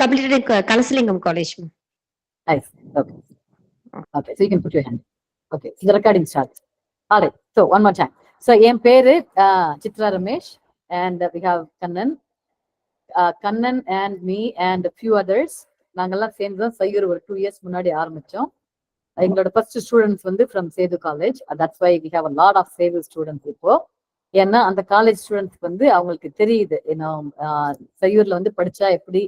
completed in Kalasalingam College. Nice. Okay. Okay. So you can put your hand. Okay. So the recording starts. All right. So one more time. So என் பேரு Chitra Ramesh, and we have Kannan and me and a few others. நாங்கெல்லாம் சேர்ந்து தான் சையூர் ஒரு 2 years முன்னாடி ஆரம்பிச்சோம். எங்களோட first students வந்து from Sethu college. That's why we have a lot of Sethu students இப்போ. ஏன்னா அந்த காலேஜ் ஸ்டூடெண்ட்ஸ்க்கு வந்து அவங்களுக்கு தெரியுது, சையூர்ல வந்து படிச்சா எப்படி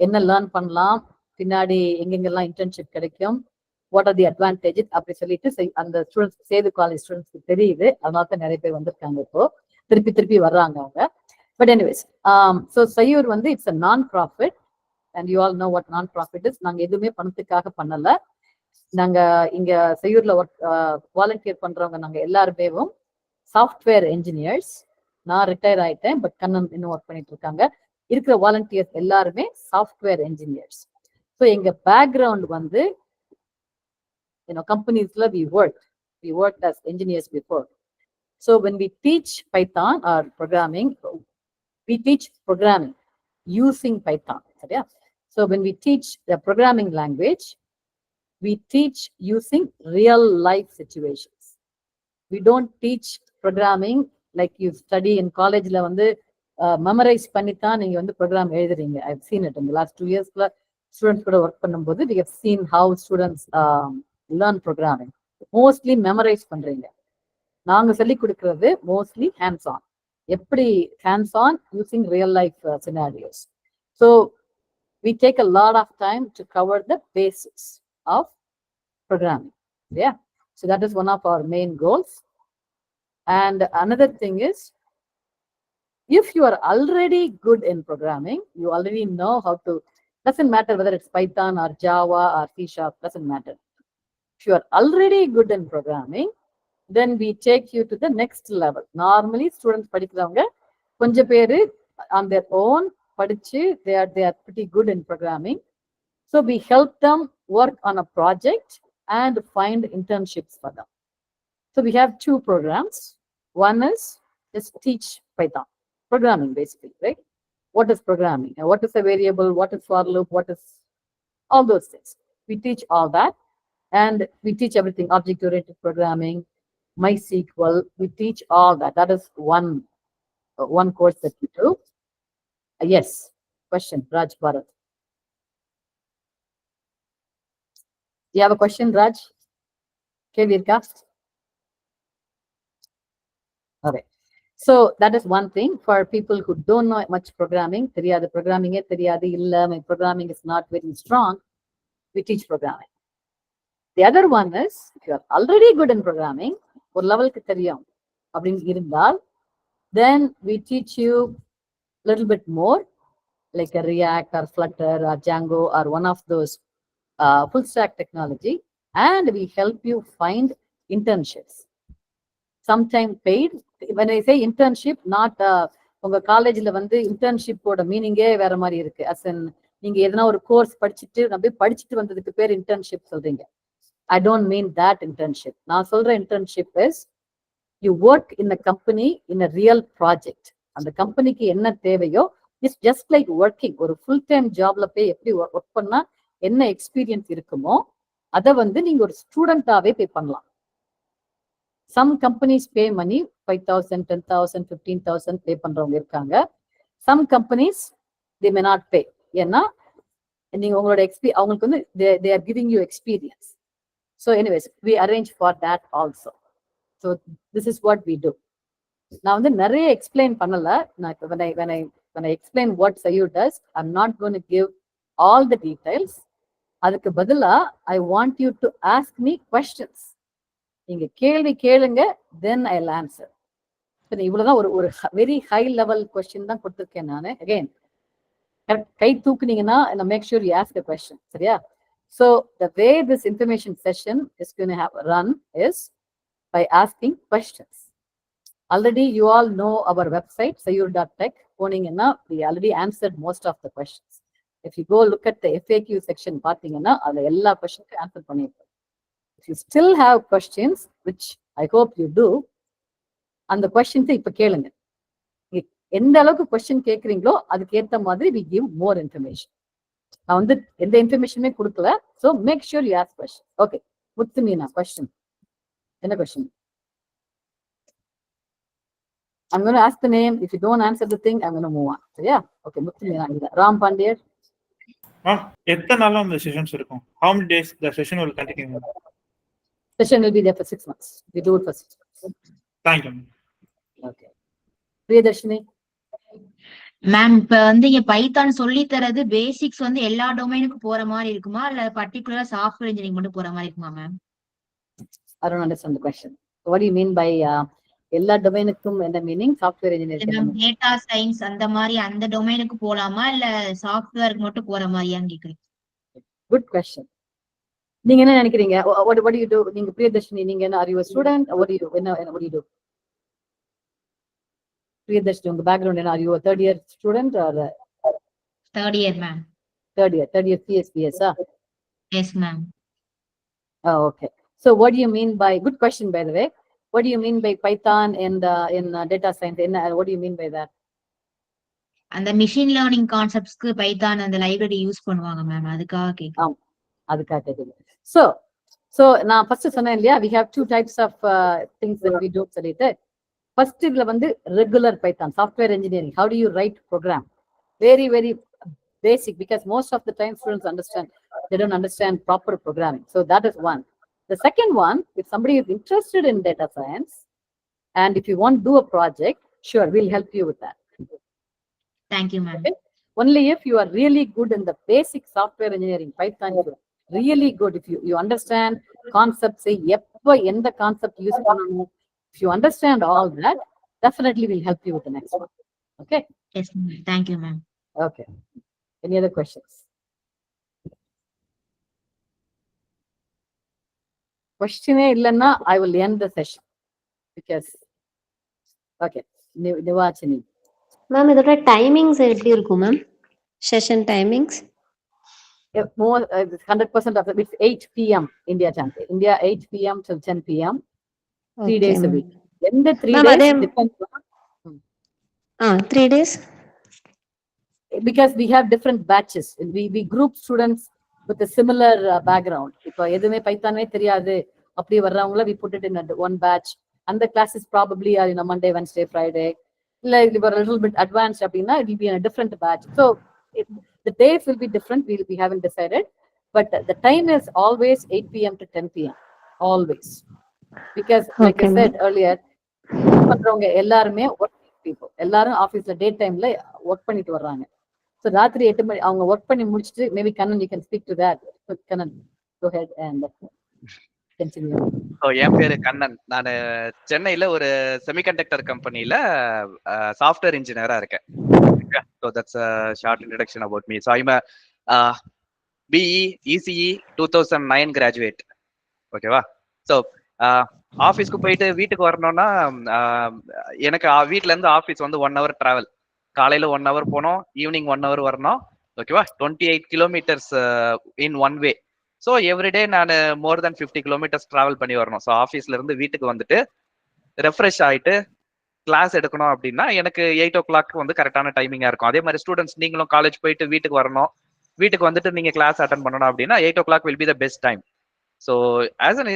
என்ன லேர்ன் பண்ணலாம், பின்னாடி எங்கெங்கெல்லாம் இன்டர்ன்ஷிப் கிடைக்கும், வாட் ஆர் தி அட்வான்டேஜஸ் அப்படி சொல்லிட்டு அந்த ஸ்டூடெண்ட்ஸ் சேது காலேஜ் ஸ்டூடெண்ட்ஸ்க்கு தெரியுது. அதனால தான் நிறைய பேர் வந்திருக்காங்க இப்போ, திருப்பி வர்றாங்க அவங்க. பட் எனிவேஸ், ஸோ சையூர் வந்து இட்ஸ் அ நான் profit, and you all know what நான் ப்ராஃபிட் இஸ். நாங்கள் எதுவுமே பணத்துக்காக பண்ணல. நாங்க இங்க செய்யூர்ல வாலண்டியர் பண்றவங்க நாங்க எல்லாருமே சாஃப்ட்வேர் என்ஜினியர்ஸ். நான் ரிட்டையர் ஆயிட்டேன், பட் கண்ணன் இன்னும் ஒர்க் பண்ணிட்டு இருக்காங்க. இருக்கிற வாலண்டியர்ஸ் எல்லாருமே சாஃப்ட்வேர் என்ஜினியர்ஸ். ஸோ எங்க பேக்ரவுண்ட் வந்து கம்பெனிஸ்ல we worked as engineers before. So when we teach Python or programming, we teach programming using Python. So when we teach the programming language, we teach using real life situations. We don't teach programming like you study in college la வந்து memorize பண்ணித்தான் நீங்க வந்து program எழுதுறீங்க. I've seen it in the last 2 years students கூட work பண்ணும்போது we have seen how students learn programming. Mostly memorize பண்றீங்க. நாங்க சொல்லி கொடுக்கிறது mostly hands on. எப்படி hands on using real life scenarios. So we take a lot of time to cover the basics of programming. Yeah, so that is one of our main goals. And another thing is, if you are already good in programming, you already know how to, doesn't matter whether it's Python or Java or C#, doesn't matter. If you are already good in programming, then we take you to the next level. Normally students படிக்கிறவங்க கொஞ்சம் பேரு on their own படிச்சு they are pretty good in programming. So we help them work on a project and find internships for them. So we have 2 programs. One is just teach Python, programming basically, right? What is programming? What is a variable? What is for loop? What is all those things? We teach all that, and we teach everything, object-oriented programming, MySQL. We teach all that. That is one course that we do. Yes, question, Raj Bharat. You have a question, Raj? Virka? Okay. So that is one thing for people who don't know much programming. தெரியாது programming தெரியாது இல்ல, my programming is not very strong. We teach programming. The other one is, if you are already good in programming, ஒரு லெவலுக்கு தெரியும் அப்படின்னு இருந்தால், then we teach you a little bit more, like a React or Flutter or Django or one of those full stack technology, and we help you find internships. Sometime paid. When I say internship, not உங்க காலேஜ்ல வந்து இன்டர்ன்ஷிப்போட மீனிங்கே வேற மாதிரி இருக்கு. as in நீங்க எதனா ஒரு course படிச்சுட்டு நம்ம படிச்சுட்டு வந்ததுக்கு பேர் இன்டர்ன்ஷிப் சொல்றீங்க. I don't mean that internship. நான் சொல்ற internship is you work in a company in a real project. அந்த கம்பெனிக்கு என்ன தேவையோ, இட்ஸ் ஜஸ்ட் லைக் ஒர்க்கிங். ஒரு ஃபுல் டைம் ஜாப்ல போய் எப்படி ஒர்க் பண்ணா என்ன எக்ஸ்பீரியன்ஸ் இருக்குமோ அதை வந்து நீங்க ஒரு ஸ்டூடெண்டாவே பே பண்ணலாம். Some companies pay money, 5,000, 10,000, 15,000 pay பண்றவங்க இருக்காங்க. Some companies they may not pay. ஏன்னா நீங்க உங்களோட அவங்களுக்கு வந்து they are giving you experience. So anyways, we arrange for that also. So this is what we do. நான் வந்து நிறைய எக்ஸ்பிளைன் பண்ணல. நான் when I explain what Sayur does, I'm not going to give all the details. அதுக்கு பதிலா I want you to ask me questions. நீங்க கேள்வி கேளுங்க, then I'll answer. இவ்வளவுதான் ஒரு வெரி ஹை லெவல் கொஸ்டின் தான் கொடுத்துருக்கேன் நான். அகைன் கை தூக்குனீங்கன்னா make sure you ask a question. சரியா? So the way this information session is going to have run is by asking questions. Already you all know our website sayur.tech. போனீங்கன்னா we already answered most of the questions. If you go look at the FAQ section பாத்தீங்கன்னா அதுல எல்லா கொஸ்டினுக்கும் answer பண்ணிருக்கோம். If you still have questions, which I hope you do, அந்த கொஸ்டின்ஸை இப்ப கேளுங்க. எந்த அளவுக்கு கொஸ்டின் கேட்குறீங்களோ அதுக்கு ஏற்ற மாதிரி we give more information. நான் வந்து எந்த இன்ஃபர்மேஷனுமே கொடுக்கல. So make sure you ask question. Okay, Muthu Meena question. என்ன question? I'm going to ask the name. If you don't answer the thing, I'm going to move on. So yeah, okay, முத்து மீனா. ராம் பாண்டியர். எத்தனை நாளா அந்த செஷன்ஸ் இருக்கும்? How many days the session will continue? Session will be there for 6 months. We do it for 6 months. Thank you. Okay. Priyadharshini. Ma'am, இப்ப வந்து இங்க Python சொல்லி தரது பேசிக்ஸ் வந்து எல்லா டொமைனுக்கும் போற மாதிரி இருக்குமா, இல்ல பர்டிகுலரா சாஃப்ட்வேர் இன்ஜினியரிங் மட்டும் போற மாதிரி இருக்குமா ma'am? I don't understand the question. What do you mean by எல்லா டொமைனுக்கும் என்ன meaning? Software engineering, data science அந்த மாதிரி அந்த டொமைனுக்கு போலாமா, இல்ல சாஃப்ட்வேருக்கு மட்டும் போற மாதிரியான்னு கேக்குறேன். Good question. நீங்க என்ன நினைக்கிறீங்க? what do you do? நீங்க பிரியதர்ஷினி, நீங்க என்ன, are you a student? What do you what do you do? Priyadarshini, உங்க பேக்ரவுண்ட் என்ன? Are you a third year student or third year ma'am? third year CSPS? Yes ma'am. Oh, okay. So what do you mean by, good question by the way, what do you mean by Python and in data science? What do you mean by that? அந்த machine learning கான்செப்ட்ஸ்க்கு Python அந்த library use பண்ணுவாங்க ma'am, அதுக்காக கேக்குறேன். அதுக்காக கேக்குறேன். So நான் first சொன்னேன் இல்லையா, we have 2 types of things that we do சொல்லிட்டு. ஃபர்ஸ்ட் இதுல வந்து regular Python software engineering. How do you write program? Very very basic, because most of the time students they don't understand proper programming. So that is one. The second one, if somebody is interested in data science and if you want to do a project, sure, we'll help you with that. Thank you ma'am. Okay? Only if you are really good in the basic software engineering, Python, really good. If you understand concepts, say எப்ப எந்த concept use பண்ணணும், if you understand all that, definitely we'll help you with the next one. Okay? Yes ma'am. Thank you ma'am. Okay. Any other questions? Question இல்லைன்னா I will end the session because okay. நிவாச்சினி. Ma'am, இதோட timings எப்படி இருக்கும் ma'am? Session timings? More 100% of it. It's 8 p.m. India time. India 8 p.m. till 10 p.m. 3 days a week. When the 3 Ma'am, days depends on 3 days? because we have different batches. We group students with a similar background. இப்போ எதுவுமே பைத்தானே தெரியாது அப்படி வர்றவங்கள we put it in one batch. And the classes probably are in a Monday, Wednesday, Friday. Like if we're a little bit advanced அப்படின்னா it will be in a different batch. So the days will be different. We haven't decided, but the time is always 8 p.m. to 10 p.m. always, because like I said earlier, பண்றவங்க எல்லாருமே working people, எல்லாரும் ஆபீஸ்ல டே டைம்ல work பண்ணிட்டு வர்றாங்க. So ராத்திரி 8 மணி அவங்க work பண்ணி முடிச்சிட்டு, maybe Kannan you can speak to that. So Kannan, go ahead and continue. என் பேரு கண்ணன். நான் சென்னையில ஒரு செமிகண்டக்டர் கம்பெனில சாஃப்ட்வேர் இன்ஜினியரா இருக்கேன். So that's a short introduction about me. So I'm a BE ECE 2009 graduate. ஓகேவா? ஸோ ஆஃபீஸ்க்கு போயிட்டு வீட்டுக்கு வரணும்னா எனக்கு வீட்டுல இருந்து ஆஃபீஸ் வந்து 1 hour டிராவல். காலையில 1 hour போனோம், ஈவினிங் 1 hour வரணும். ஓகேவா? 28 kilometers in one way. So everyday நான் மோர் தென் 50 kilometers டிராவல் பண்ணி வரணும். ஸோ ஆஃபீஸ்ல இருந்து வீட்டுக்கு வந்துட்டு ரெஃப்ரெஷ் ஆயிட்டு கிளாஸ் எடுக்கணும் அப்படின்னா எனக்கு 8 o'clock வந்து கரெக்டான டைமிங்கா இருக்கும். அதே மாதிரி ஸ்டூடெண்ட்ஸ் நீங்களும் காலேஜ் போயிட்டு வீட்டுக்கு வரணும், வீட்டுக்கு வந்துட்டு நீங்க கிளாஸ் அட்டன் பண்ணணும் அப்படின்னா 8 o'clock will be the best time. So as an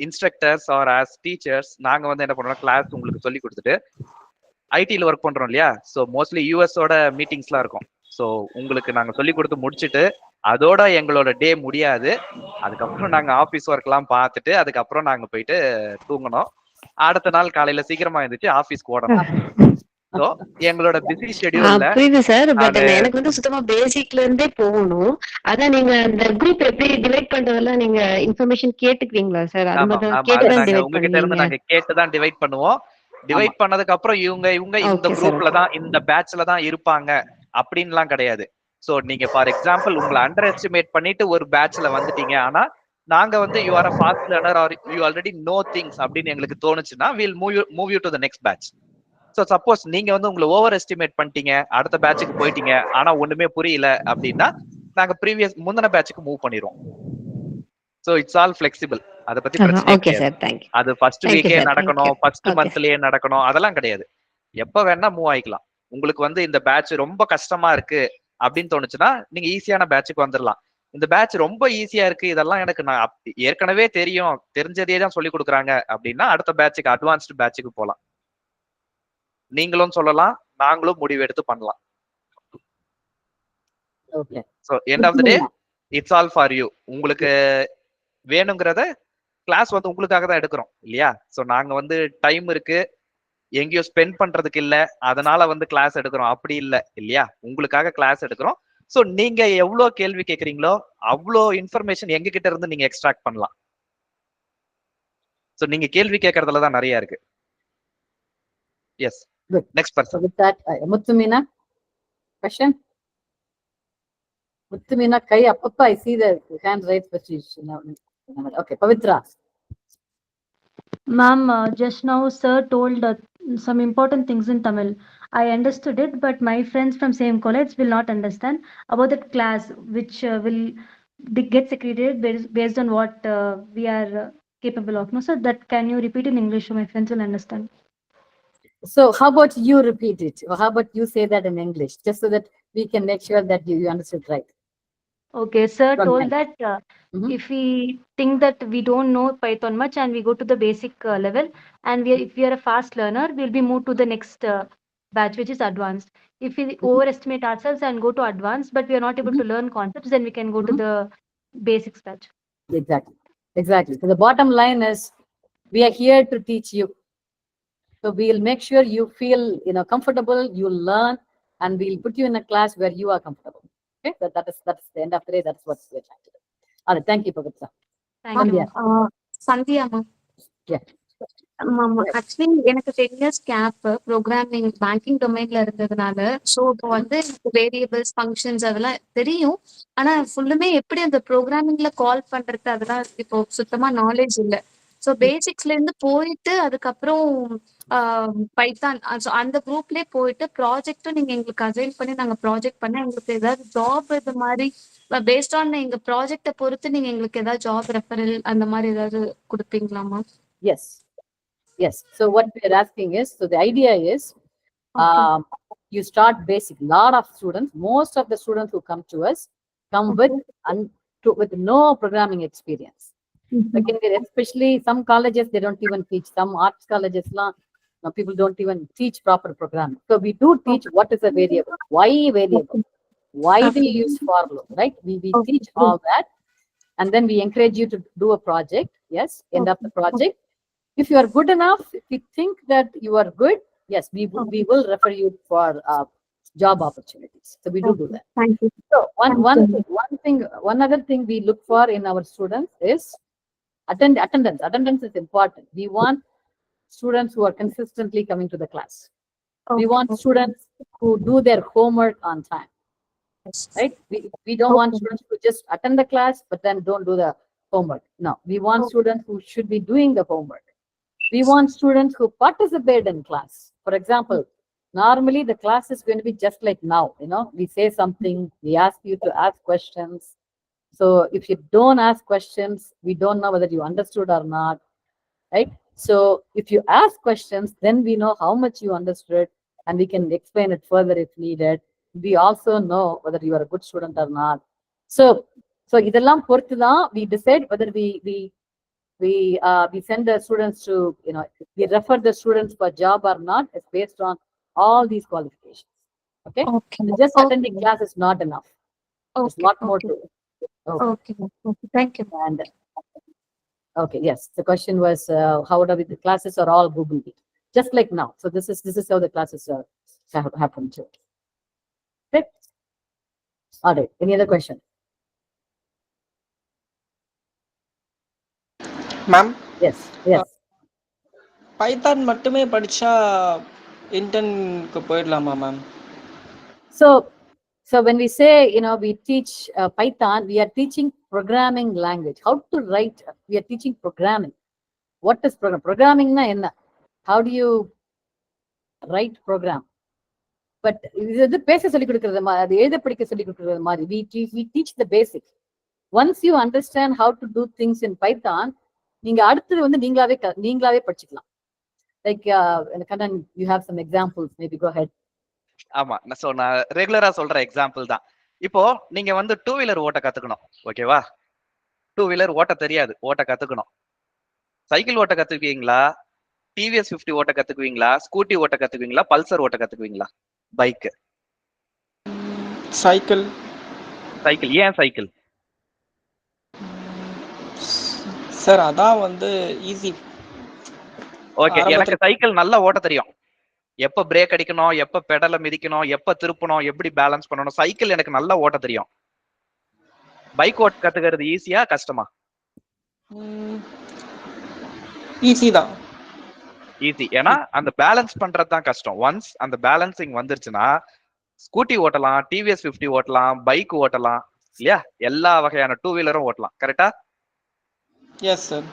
instructors are as teachers நாங்க வந்து என்ன பண்றோம், கிளாஸ் உங்களுக்கு சொல்லி கொடுத்துட்டு ஐடியில் ஒர்க் பண்றோம் இல்லையா? ஸோ மோஸ்ட்லி யூஎஸோட மீட்டிங்ஸ்லாம் இருக்கும். ஸோ உங்களுக்கு நாங்க சொல்லி கொடுத்து முடிச்சுட்டு அதோட எங்களோட டே முடியாது. அதுக்கப்புறம் நாங்க ஆஃபீஸ் ஒர்க்லாம் பார்த்துட்டு அதுக்கப்புறம் நாங்க போயிட்டு தூங்கணும். அடுத்த நாள் காலையில சீக்கிரமா இருந்துச்சு ஆபீஸ்க்கு ஓடணும். சோ எங்களோட பிஸி ஷெட்யூல்ல புரியுது சார். பட் எனக்கு வந்து சுத்தமா பேசிக்ல இருந்தே போகணும். அதான் நீங்க அந்த குரூப் எப்படி டிவைட் பண்றதெல்லாம் நீங்க இன்ஃபர்மேஷன் கேட்டுக்குவீங்களா சார்? அது மட்டும் கேட்டுதான் டிவைட் உங்ககிட்ட இருந்து நாங்க கேட்டுதான் டிவைட் பண்ணுவோம். டிவைட் பண்ணதுக்கு அப்புறம் இவங்க இந்த குரூப்ல தான் இந்த பேட்ச்ல தான் இருப்பாங்க அப்படின்லாம் கிடையாது. சோ நீங்க ஃபார் எக்ஸாம்பிள் உங்களை அண்டர் எஸ்டிமேட் பண்ணிட்டு ஒரு பேட்ச்ல வந்துட்டீங்க, ஆனா நாங்க வந்து you are a fast learner or you already know things அப்படின்னு எங்களுக்கு தோணுச்சுன்னா we'll move you to the next batch. So suppose நீங்க வந்து உங்களை ஓவர் எஸ்டிமேட் பண்ணிட்டீங்க, அடுத்த பேட்சுக்கு போயிட்டீங்க, ஆனா ஒண்ணுமே புரியல அப்படின்னா நாங்க முந்தின பேட்சுக்கு மூவ் பண்ணிடுவோம். So it's all flexible. அதை பத்தி பிரச்சனை கிடையாது. அது ஃபர்ஸ்ட் வீக்கே நடக்கணும், ஃபர்ஸ்ட் மந்த்லயே நடக்கணும் அதெல்லாம் கிடையாது. எப்ப வேணா மூவ் ஆயிக்கலாம். உங்களுக்கு வந்து இந்த பேட்ச் ரொம்ப கஷ்டமா இருக்கு அப்படின்னு தோணுச்சுன்னா நீங்க ஈஸியான பேட்சுக்கு வந்துடலாம். இந்த பேட்ச் ரொம்ப ஈஸியா இருக்கு, இதெல்லாம் எனக்கு நான் ஏற்கனவே தெரியும், தெரிஞ்சதே தான் சொல்லி கொடுக்குறாங்க அப்படின்னா அடுத்த பேட்சுக்கு, அட்வான்ஸ்டு பேட்சுக்கு போகலாம். நீங்களும் சொல்லலாம், நாங்களும் முடிவு எடுத்து பண்ணலாம். Okay. So end of the day it's all for you. உங்களுக்கு வேணுங்கிறத கிளாஸ் வந்து உங்களுக்காக தான் எடுக்கிறோம் இல்லையா? ஸோ நாங்க வந்து டைம் இருக்கு, எங்கேயோ ஸ்பெண்ட் பண்றதுக்கு இல்ல, அதனால வந்து கிளாஸ் எடுக்கிறோம் அப்படி இல்ல இல்லையா? உங்களுக்காக கிளாஸ் எடுக்கிறோம். ஸோ நீங்க எவ்வளவு கேள்வி கேட்குறீங்களோ அவ்வளோ இன்ஃபர்மேஷன் எங்க கிட்ட இருந்து நீங்க எக்ஸ்ட்ராக்ட் பண்ணலாம். ஸோ நீங்க கேள்வி கேட்கறதுல தான் நிறைய இருக்கு. Yes, Good. Next So person. with that, Muthumeena, question? Muthumeena, kai appappa, I see the hand raised, but she's okay. Pavitra. Ma'am, just now sir told some important things in Tamil. I understood it, but my friends from same college will not understand about that class, which will get secreted based on what we are capable of. No, sir, that can you repeat in English so my friends will understand? So how about you repeat it, or how about you say that in English, just so that we can make sure that you understood right? Okay, sir Don't told mind. that Mhm. if we think that we don't know Python much and we go to the basic level, and if we are a fast learner, we'll be moved to the next batch, which is advanced. If we overestimate ourselves and go to advanced, but we are not able to learn concepts, then we can go to the basics batch. Exactly. Exactly. So the bottom line is, we are here to teach you. So we'll make sure you feel, comfortable, you'll learn, and we'll put you in a class where you are comfortable. Okay, that's the end of the day. That's what we're trying to do. All right, thank you, Pavitra. Thank you. Sandhya. Sandhya ma'am. Yeah. Actually எனக்கு 10 years gap programming banking டொமைன்ல இருந்ததுனால, so இப்போ வந்து எனக்கு variables functions அதெல்லாம் தெரியும். ஆனா ஃபுல்லுமே எப்படி அந்த ப்ரோக்ராமிங்ல கால் பண்றது அதெல்லாம் இப்போ சுத்தமா நாலேஜ் இல்லை. ஸோ பேசிக்ஸ்ல இருந்து போயிட்டு அதுக்கப்புறம் பைத்தான் அந்த குரூப்லயே போயிட்டு ப்ராஜெக்டும் நீங்க எங்களுக்கு அசைன் பண்ணி நாங்க ப்ராஜெக்ட் பண்ண எங்களுக்கு ஏதாவது ஜாப் இது மாதிரி பேஸ்ட் ஆன் எங்க ப்ராஜெக்டை பொறுத்து நீங்க எங்களுக்கு ஏதாவது ஜாப் ரெஃபரல் அந்த மாதிரி ஏதாவது கொடுப்பீங்களாமா? Yes. Yes. So what we are asking is, so the idea is, you start basic. Lot of students, most of the students who come to us come with no programming experience. Especially some colleges, they don't even teach. Some arts colleges, people don't even teach proper programming. So we do teach what is a variable, why variable, why do you use for loop, right? We teach all that, and then we encourage you to do a project. Yes, end of the project. If you are good enough, if we think that you are good, yes, we will refer you for job opportunities. So we do that. Thank you. So one other thing we look for in our students is attendance. Attendance is important. We want students who are consistently coming to the class. We want students who do their homework on time. Right? We don't want students who just attend the class but then don't do the homework. No, we want students who should be doing the homework. We want students who participate in class. For example, normally the class is going to be just like now. We say something, we ask you to ask questions. So if you don't ask questions, we don't know whether you understood or not, right? So if you ask questions, then we know how much you understood and we can explain it further if needed. We also know whether you are a good student or not. So idellam porthu dhaan we decide whether we send the students to, we refer the students for job or not. It's based on all these qualifications. Okay. So just attending class is not enough. There's a lot more to it. Okay. Thank you. And okay, yes, the question was how do we, the classes are all Google Meet, just like now. So this is how the classes happen too. Okay. All right, any other question? Ma'am, Yes. Python மட்டுமே படிச்சா இன்டர்னுக்கு போயிடலாமா ma'am? So when we say, we teach Python, we are teaching programming language. How to write, we are teaching programming. What is programming na enna? How do you write program? But இது பேச சொல்லி கொடுக்கிறது மாதிரி, அது எழுத படிக்க சொல்லி கொடுக்கிறது மாதிரி, we teach the basics. Once you understand how to do things in Python, நீங்க அடுத்தது வந்து நீங்களாவே படிச்சுக்கலாம். Like Kannan, you have some examples, maybe go ahead. ஆமா, நான் ரெகுலரா சொல்ற எக்ஸாம்பிள் தான். இப்போ நீங்க வந்து டூ வீலர் ஓட்ட கத்துக்கணும், ஓகேவா? டூ வீலர் ஓட்ட தெரியாது, ஓட்ட கத்துக்கணும். சைக்கிள் ஓட்ட கத்துக்குவீங்களா, டிவிஎஸ் 50 ஓட்ட கத்துக்குவீங்களா, ஸ்கூட்டி ஓட்ட கத்துக்குவீங்களா, பல்சர் ஓட்ட கத்துக்குவீங்களா? பைக். சைக்கிள். சைக்கிள். ஏன் சைக்கிள்? சார் அதான் வந்து ஈஸி. ஓகே, எனக்கு சைக்கிள் நல்லா ஓட்ட தெரியும். எப்ப பிரேக் அடிக்கணும், எப்ப பெடலை மிதிக்கணும், எப்ப திருப்பணும், எப்படி பேலன்ஸ் பண்ணணும், சைக்கிள் எனக்கு நல்லா ஓட்ட தெரியும். பைக் ஓட்ட கத்துக்கிறது ஈஸியா கஷ்டமா? ஈஸி தான். ஈஸி. ஏன்னா அந்த பேலன்ஸ் பண்றது தான் கஷ்டம். ஒன்ஸ் அந்த பேலன்சிங் வந்துருச்சுன்னா ஸ்கூட்டி ஓட்டலாம், டிவிஎஸ் 50 ஓட்டலாம், பைக் ஓட்டலாம், இல்லையா? எல்லா வகையான டூ வீலரும் ஓட்டலாம். கரெக்டா? Yes sir.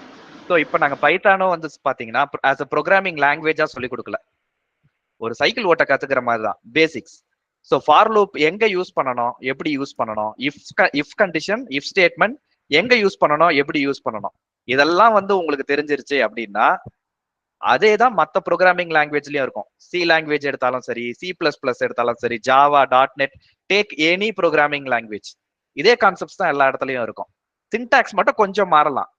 ஸோ இப்போ நாங்க பைத்தானும் வந்து பாத்தீங்கன்னா ஆஸ் அ ப்ரோக்ராமிங் லாங்குவேஜா சொல்லி கொடுக்கல, ஒரு சைக்கிள் ஓட்ட கத்துக்கிற மாதிரி தான் பேசிக்ஸ். ஸோ ஃபார் லூப் எங்க யூஸ் பண்ணணும், எப்படி யூஸ் பண்ணணும், இஃப் கண்டிஷன், இஃப் ஸ்டேட்மெண்ட் எங்க யூஸ் பண்ணணும், எப்படி யூஸ் பண்ணணும், இதெல்லாம் வந்து உங்களுக்கு தெரிஞ்சிருச்சு அப்படின்னா அதே தான் மற்ற ப்ரோக்ராமிங் லாங்குவேஜ்லயும் இருக்கும். சி லாங்குவேஜ் எடுத்தாலும் சரி, C++ எடுத்தாலும் சரி, Java, .NET, take any programming language, இதே கான்செப்ட்ஸ் தான் எல்லா இடத்துலயும் இருக்கும். சின்டாக்ஸ் மட்டும் கொஞ்சம் மாறலாம்.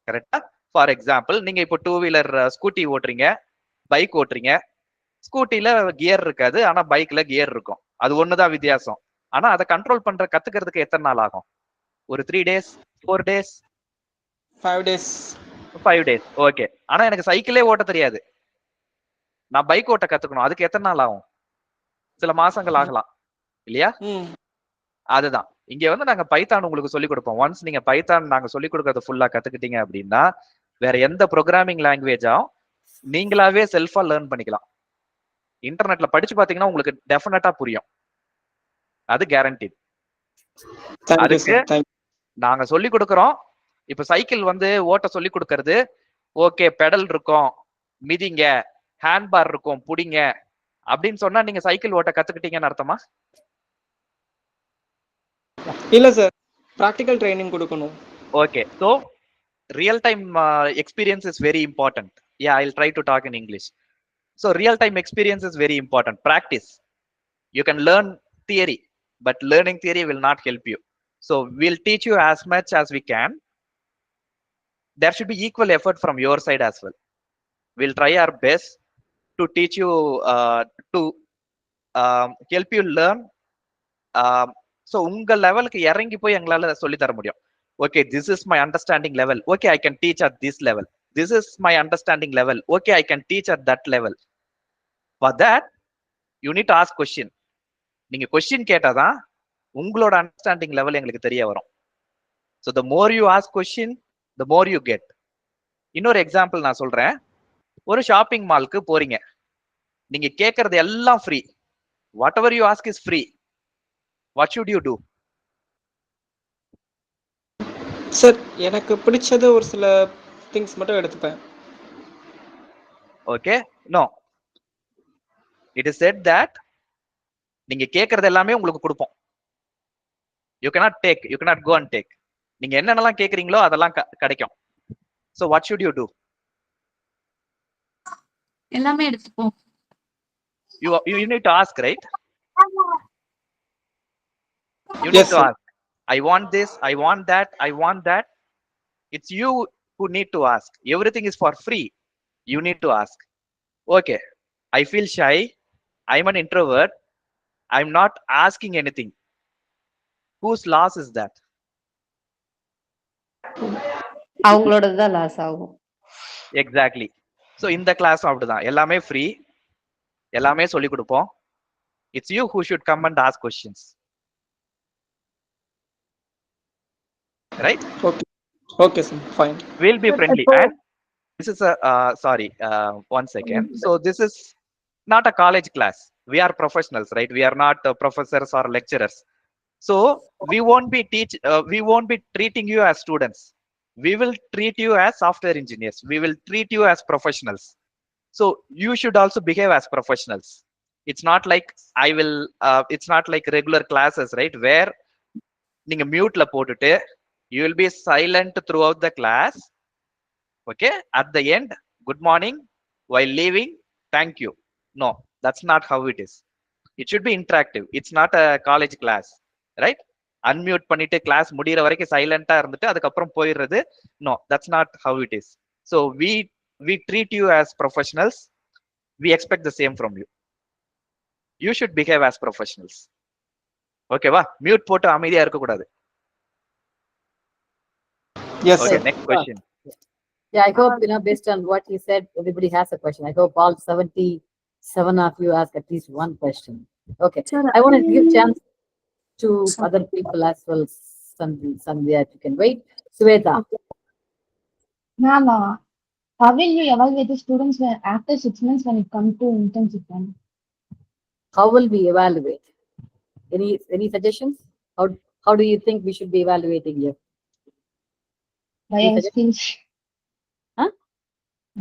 கரெக்டா? ஃபார் எக்ஸாம்பிள், நீங்க இப்போ டூ வீலர் ஸ்கூட்டி ஓட்டுறீங்க, பைக் ஓட்டுறீங்க. ஸ்கூட்டில கியர் இருக்காது, ஆனா பைக்ல கியர் இருக்கும். அது ஒண்ணுதான் வித்தியாசம். ஆனா அதை கண்ட்ரோல் பண்ற கத்துக்கிறதுக்கு எத்தனை நாள் ஆகும்? ஒரு 3 days, 4 days, 5 days. 5 days. Okay. ஆனா எனக்கு சைக்கிளே ஓட்ட தெரியாது, நான் பைக் ஓட்ட கத்துக்கணும், அதுக்கு எத்தனை நாள் ஆகும்? சில மாசங்கள் ஆகலாம், இல்லையா? அதுதான் இங்க வந்து நாங்க பைத்தான் உங்களுக்கு சொல்லிக் கொடுப்போம். ஒன்ஸ் நீங்க பைத்தான் நாங்க சொல்லிக் கொடுக்கறத ஃபுல்லா கத்துக்கிட்டீங்க அப்படின்னா வேற எந்த ப்ரோக்ராமிங் லாங்குவேஜும் நீங்களாவே செல்ஃபா லேர்ன் பண்ணிக்கலாம். இன்டர்நெட்ல படிச்சு பாத்தீங்கன்னா உங்களுக்கு டெஃபினட்டா புரியும், அது கேரண்டி. அதுக்கு நாங்க சொல்லி கொடுக்கறோம். இப்ப சைக்கிள் வந்து ஓட்ட சொல்லி கொடுக்கறது, ஓகே பெடல் இருக்கும், மிதிங்க, ஹேண்ட் பார் இருக்கும், புடிங்க அப்படின்னு சொன்னா நீங்க சைக்கிள் ஓட்ட கத்துக்கிட்டீங்கன்னு அர்த்தமா? இல்ல சார், பிராக்டிகல் ட்ரைனிங் கொடுக்கணும். Okay, so real time experience is very important. Yeah, I'll try to talk in English. So real time experience is very important. Practice. You can learn theory, but learning theory will not help you. So we'll teach you as much as we can. There should be equal effort from your side as well. We'll try our best to teach you, to help you learn. So unga level ku irangi poi engalaala solli thara mudiyum. Okay, this is my understanding level. Okay, I can teach at this level. This is my understanding level. Okay, I can teach at that level. For that, you need to ask question. நீங்க question கேட்டாதான் உங்களோட understanding level எங்களுக்கு தெரிய வரும். So the more you ask question, the more you get. இன்னொரு example நான் சொல்றேன். ஒரு ஷாப்பிங் மால்க்கு போறீங்க, நீங்க கேட்கறது எல்லாம் free. Whatever you ask is free. What should you do? Sir எனக்கு பிடிச்சது ஒரு சில திங்ஸ் மட்டும் எடுத்துப்பேன். Okay, no, it is said that நீங்க கேட்கறது எல்லாமே உங்களுக்கு கொடுப்போம். You cannot take, you cannot go and take. நீங்க என்னென்னலாம் கேக்குறீங்களோ அதெல்லாம் கிடைக்கும். So what should you do? எல்லாமே எடுத்துப்போம். You need to ask, right? You need to ask. I want this, I want that, I want that. It's you who need to ask. Everything is for free. You need to ask. Okay, I feel shy, I'm an introvert, I'm not asking anything. Whose loss is that? அவங்களோடது தான் loss ஆகும். Exactly. So in the class அப்படிதான், எல்லாமே free, எல்லாமே சொல்லி கொடுப்போம். It's you who should come and ask questions. Right? Okay. Okay, sir. Fine. We'll be friendly. And this is a, sorry, 1 second. So this is not a college class. We are professionals, right? We are not professors or lecturers. So we won't be treating you as students. We will treat you as software engineers. We will treat you as professionals. So you should also behave as professionals. It's not like it's not like regular classes, right? Where நீங்க மியூட்ல போட்டுட்டு you will be silent throughout the class. Okay, at the end, good morning, while leaving, thank you. No, that's not how it is. It should be interactive. It's not a college class, right? Unmute பண்ணிட்டு class முடியற வரைக்கும் சைலண்டா இருந்துட்டு அதுக்கப்புறம் போயிடுறது. No, that's not how it is. So we treat you as professionals. We expect the same from you. You should behave as professionals. Okay va? Mute போட்டு அமைதியா இருக்க கூடாது. Yes, Okay, sir. next question. Yeah, I hope, based on what he said, everybody has a question. I hope all 77 of you ask at least one question. Okay. Sir, I want to give chance to other people as well. Sandhya, if you can wait. Sweta. Ma'am, how will you evaluate the students after 6 months when it comes to internship? How will we evaluate? Any suggestions? How do you think we should be evaluating you? By our skills. Huh?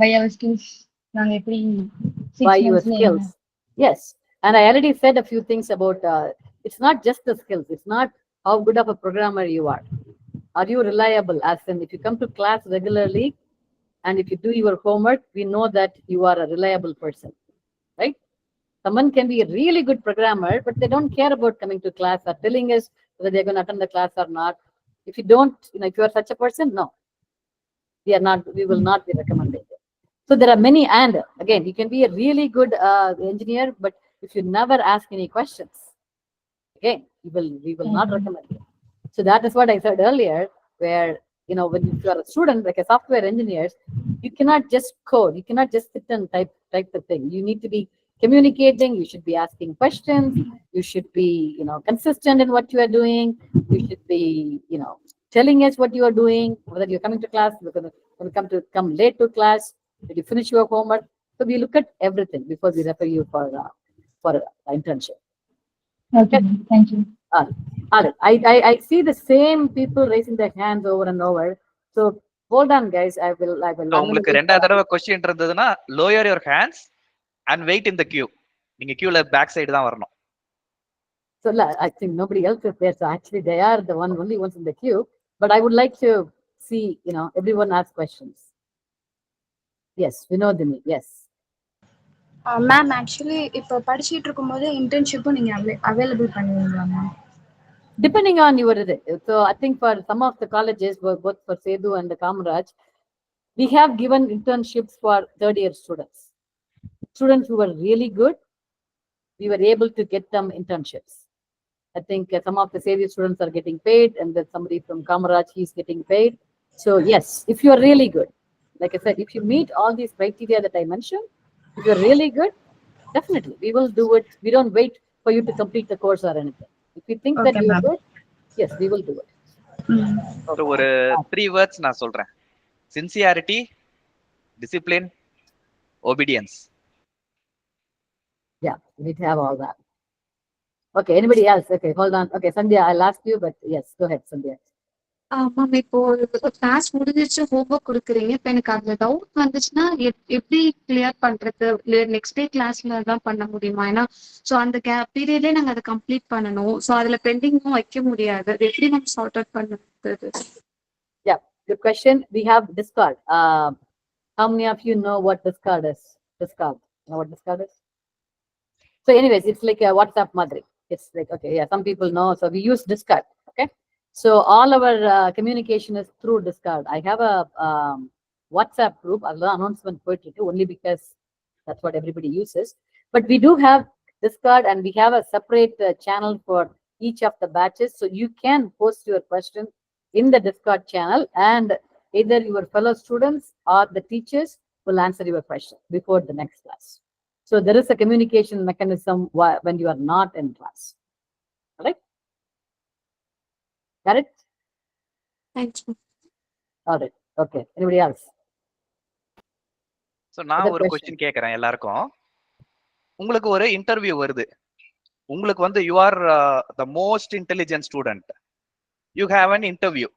By our skills. நாங்க எப்படி 6 By your months ல skills. Yes. And I already said a few things about, it's not just the skills. It's not how good of a programmer you are. Are you reliable? As in, if you come to class regularly and if you do your homework, we know that you are a reliable person, right? Someone can be a really good programmer, but they don't care about coming to class or telling us whether they're going to attend the class or not. If you don't, if you are such a person, no, we will not be recommended. So there are many, and again, you can be a really good engineer, but if you never ask any questions, again, we will not recommend you. So that is what I said earlier, where, when you are a student, like a software engineer, you cannot just code, you cannot just sit and type the thing. You need to be communicating, you should be asking questions, you should be, consistent in what you are doing, you should be, telling us what you are doing, whether you're coming to class, you're going to come late to class, did you finish your homework? So we look at everything before we refer you for internship. Okay, thank you. All right. I see the same people raising their hands over and over. So hold on, guys. I will. So உங்களுக்கு ரெண்டாவது தடவை question இருந்ததுன்னா lower your hands and wait in the queue. நீங்க queueல back side தான் வரணும். So I think nobody else is there. So actually, they are the only ones in the queue. But I would like to see, everyone ask questions. Yes, Vinodini. Yes. Ma'am, actually, இப்போ படிச்சிட்டு இருக்கும்போது இன்டர்ன்ஷிப்பும் நீங்க available பண்ணுவீங்களா ma'am? Depending on your, so I think for some of the colleges, both for Sedu and the Kamaraj, we have given internships for third-year students. Students who were really good, we were able to get them internships. I think some of the Sedu students are getting paid, and then somebody from Kamaraj, he's getting paid. So yes, if you are really good, like I said, if you meet all these criteria that I mentioned, if you're really good, definitely we will do it. We don't wait for you to complete the course or anything. If you think that you're good, yes, we will do it. So ஒரு 3 words நான் சொல்றேன். Sincerity, discipline, obedience. Yeah, we need to have all that. Okay, anybody else? Okay, hold on. Okay, Sandhya, I'll ask you, but yes, go ahead, Sandhya. Ma'am, இப்போ class முடிஞ்சிச்சு, homework கொடுக்குறீங்க. இப்ப எனக்கு அதுல doubt வந்துச்சுன்னா எப்படி கிளியர் பண்றது? Next day கிளாஸ்ல தான் பண்ண முடியுமா? ஏன்னா அந்த பீரியட்லயே நாங்க அதை கம்ப்ளீட் பண்ணணும். அதுல பெண்டிங்கும் வைக்க முடியாது. அது எப்படி நம்ம சார்ட் அவுட் பண்ணுறது? Yeah, good question. We have Discord. How many of you know what Discord is? Discord. You know what Discord is? So anyways, it's like a WhatsApp madri. It's like, okay, yeah, some people know. So we use Discord. Okay. So all our communication is through Discord. I have a WhatsApp group. I'll announcement only because that's what everybody uses. But we do have Discord, and we have a separate channel for each of the batches. So you can post your question in the Discord channel, and either your fellow students or the teachers will answer your question before the next class. So there is a communication mechanism when you are not in class. All right? Got it? Thank you. All right. Okay. Anybody else? So நான் ஒரு question கேக்குறேன் எல்லாருக்கும். உங்களுக்கு ஒரு interview வருது. உங்களுக்கு வந்து you are the most intelligent student. You have an interview.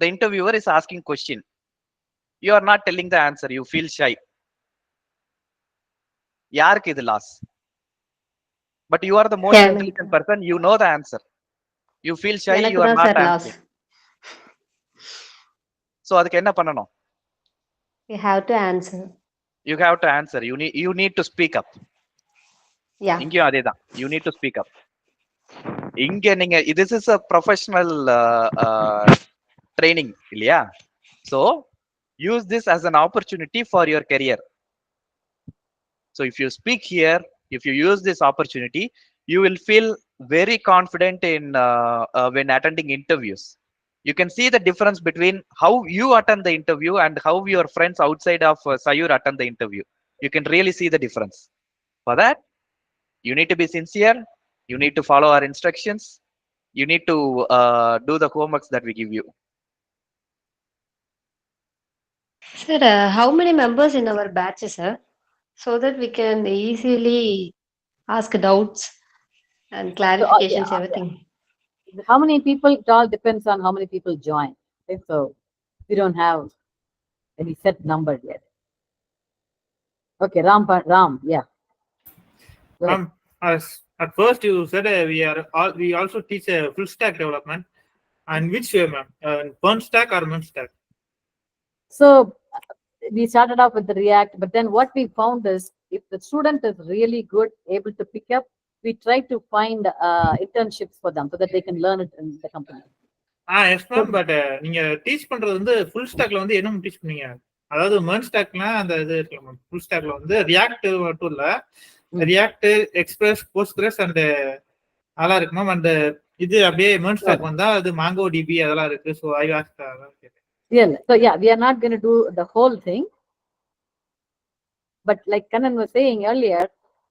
The interviewer is asking question. You are not telling the answer. You feel shy. யாருக்கு இது loss? But you are the most intelligent person. You know the answer. You feel shy. You are not answering. So அதுக்கு என்ன பண்ணணும்? You have to answer. You have to answer. You need to speak up. Yeah. இங்கேயும் அதேதான், you need to speak up. இங்க நீங்க this is a professional training இல்லையா? So use this as an opportunity for your career. So if you speak here, if you use this opportunity, you will feel very confident in when attending interviews. You can see the difference between how you attend the interview and how your friends outside of Sayur attend the interview. You can really see the difference. For that, you need to be sincere. You need to follow our instructions. You need to do the homeworks that we give you. Sir, how many members in our batch, sir? So that we can easily ask doubts and clarifications, everything. How many people? It all depends on how many people join. Okay? So we don't have any set number yet. Okay, Ram, yeah. Go ahead. As at first you said we also teach a full stack development. And which way, ma'am? Burn stack or MEM stack? So we started off with the React, but then what we found is if the student is really good, able to pick up, we try to find internships for them so that they can learn it in the company. Yes ma'am. But நீங்க teach பண்றது வந்து full ஸ்டாக்ல வந்து என்ன teach பண்ணீங்க? அதாவது MERN ஸ்டாக்னா அந்த இது இருக்குல்ல மேம், ஃபுல் ஸ்டாக்ல வந்து ரியாக்ட் மட்டும் இல்ல, ரியாக்ட், எக்ஸ்பிரஸ், போஸ்ட்கிரஸ் அண்ட் அதெல்லாம் இருக்கு மேம். அந்த இது அப்படியே MERN ஸ்டாக் வந்தா அது மாங்கோ டிபி அதெல்லாம் இருக்கு. So I ask. Yeah, so yeah, we are not going to do the whole thing, but like Kannan was saying earlier,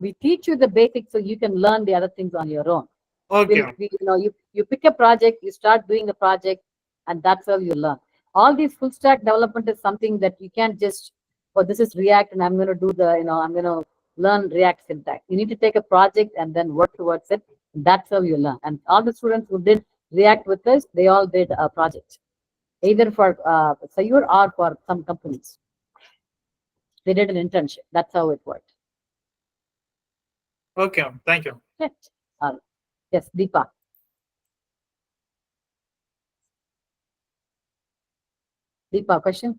we teach you the basics so you can learn the other things on your own. Okay. You pick a project, you start doing the project, and that's how you learn. All these full stack development is something that you can't just, oh, this is React and I'm going to do the, I'm going to learn React syntax. You need to take a project and then work towards it. That's how you learn. And all the students who did React with us, they all did a project, either for Sayur or for some companies. They did an internship. That's how it worked. Okay, thank you. Yes, Deepa. Deepa, question?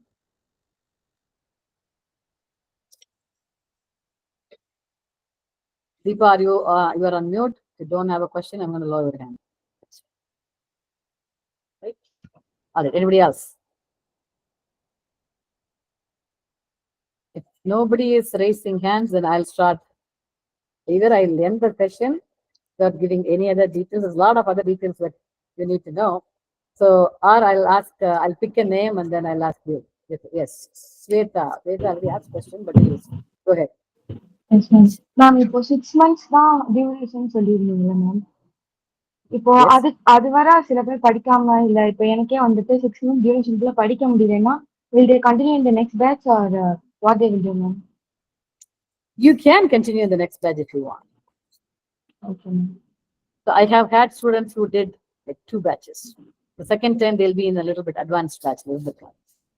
Deepa, you are on mute. If you don't have a question, I'm going to lower your hand. Right? All right, anybody else? If nobody is raising hands, then I'll start. Either I'll end the session without giving any other details. There's a lot of other details that you need to know. So, or I'll ask, I'll pick a name and then I'll ask you. Yes, Sweta already asked question, but please, go ahead. Yes, ma'am. Ma'am, இப்போ 6 months தான் duration சொல்லிருந்தீங்களா ma'am? இப்போ அது வர சில பேர் படிக்காம இல்ல, இப்போ எனக்கே வந்துட்டு 6 months டியூரேஷனுக்குள்ள படிக்க முடியலன்னா, will they continue in the next batch or what they will do, ma'am? You can continue in the next batch if you want. Okay, ma'am. So I have had students who did like 2 batches. The second time they'll be in a little bit advanced batch.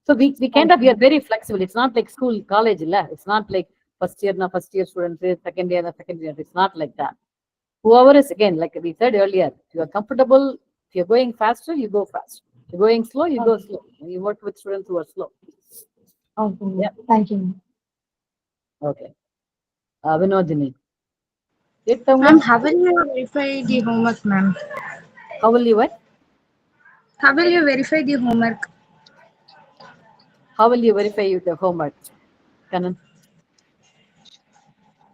So we kind of, we are very flexible. It's not like school, college. It's not like first year students, second year. It's not like that. Whoever is, again, like we said earlier, if you are comfortable, if you're going faster, you go fast. If you're going slow, you go slow. And you work with students who are slow. Okay, yeah. Thank you, ma'am. Okay. Vinodini. Ma'am, how will you verify the homework, ma'am? How will you what? How will you verify the homework? How will you verify the homework, Kannan?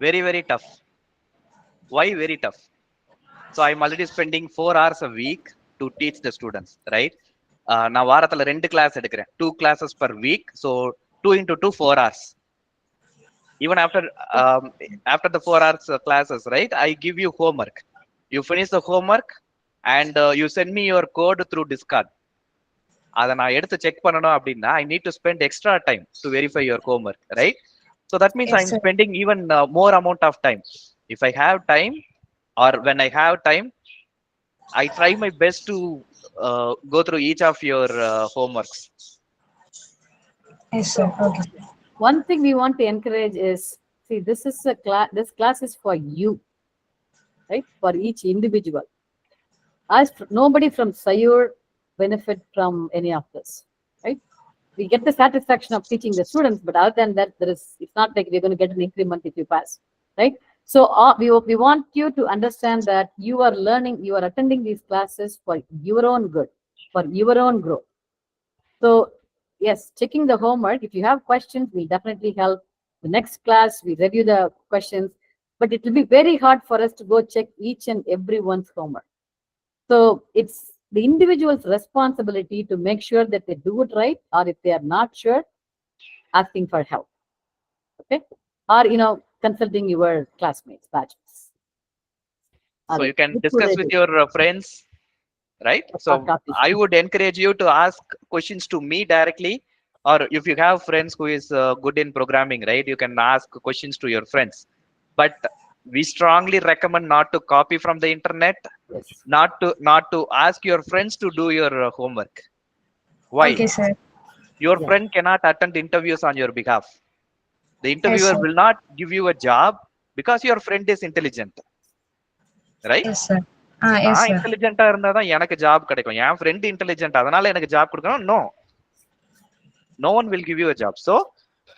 Very, very tough. Why very tough? So I'm already spending 4 hours a week to teach the students, right? நான் வாரத்துல 2 class எடுக்கிறேன், 2 classes per week. So 2 into 2, 4 hours. Even after the 4 hours classes, right? I give you homework. You finish the homework and you send me your code through Discord. அதை நான் எடுத்து check பண்ணணும் அப்படின்னா I need to spend extra time to verify your homework, right? So that means I'm spending even more amount of time. If I have time, or when I have time, I try my best to go through each of your homeworks. Yes, sir. Okay. One thing we want to encourage is, see, this is a class. This class is for you, right? For each individual. As nobody from Sayur benefit from any of this, right? We get the satisfaction of teaching the students, but other than that, it's not like we're going to get an increment if you pass, right? So we want you to understand that you are learning, you are attending these classes for your own good, for your own growth. So yes, checking the homework. If you have questions, we'll definitely help. The next class, we review the questions, but it will be very hard for us to go check each and everyone's homework. So it's the individual's responsibility to make sure that they do it right, or if they are not sure, asking for help. Okay, or consulting your classmates, batchmates. So you can discuss with your friends, right? So I would encourage you to ask questions to me directly, or if you have friends who is good in programming, right, you can ask questions to your friends. But we strongly recommend not to copy from the internet. Yes. Not to ask your friends to do your homework. Why? Okay, sir. Your friend cannot attend interviews on your behalf. The interviewer Yes, will not give you a job because your friend is intelligent, right? Yes, sir. Yes, நான் sir. இன்டெலிஜென்ட்டா இருந்தாதான் எனக்கு job கிடைக்கும். என் friend intelligent, அதனால எனக்கு job கொடுக்கணும்? No one will give you a job. So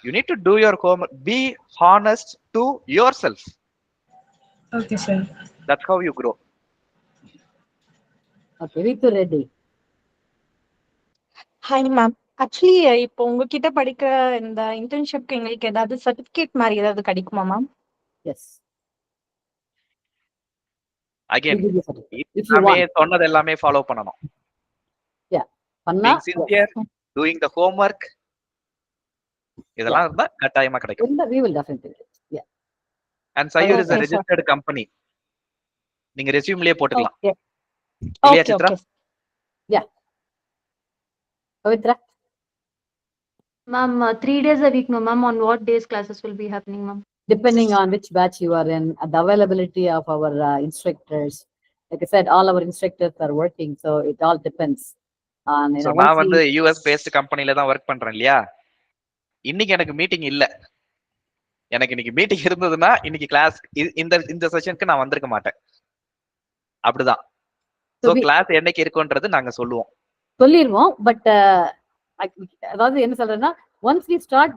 you need to do your homework. Be honest to yourself. Okay, sir. That's how you grow. Okay, Ritu Reddy. Hi ma'am. Actually இப்போ உங்ககிட்ட படிக்கிற இந்த இன்டர்ன்ஷிப்க்கு எங்களுக்கு ஏதாவது certificate மாதிரி ஏதாவது கிடைக்குமா ma'am? S. Again, எல்லாமே சொன்னது எல்லாமே ஃபாலோ பண்ணணும். பண்ணா being sincere, doing the homework, இதெல்லாம் இருந்தா கட்டாயமா கிடைக்கும். we will definitely. Yeah. And Sayur is a registered company. நீங்க ரெஸ்யூம்லயே போட்டுக்கலாம். Okay. இல்லையா Chitra? Yeah. Pavitra? Ma'am, 3 days a week, no ma'am. On what days classes will be happening, ma'am? Depending on which batch you are in, the availability of our instructors. Like I said, all our instructors are working, so it all depends. So நான் வந்து US based கம்பெனில தான் work பண்றேன் இல்லையா? இன்னைக்கு எனக்கு meeting இல்ல. எனக்கு இன்னைக்கு மீட்டிங் இருந்ததுன்னா இன்னைக்கு கிளாஸ் இந்த செஷனுக்கு நான் வந்திருக்க மாட்டேன். அப்படிதான். சோ கிளாஸ் என்னைக்கு இருக்கும்ன்றது நாங்க சொல்லிடுவோம். பட் அதாவது என்ன சொல்றேன்னா, once we start,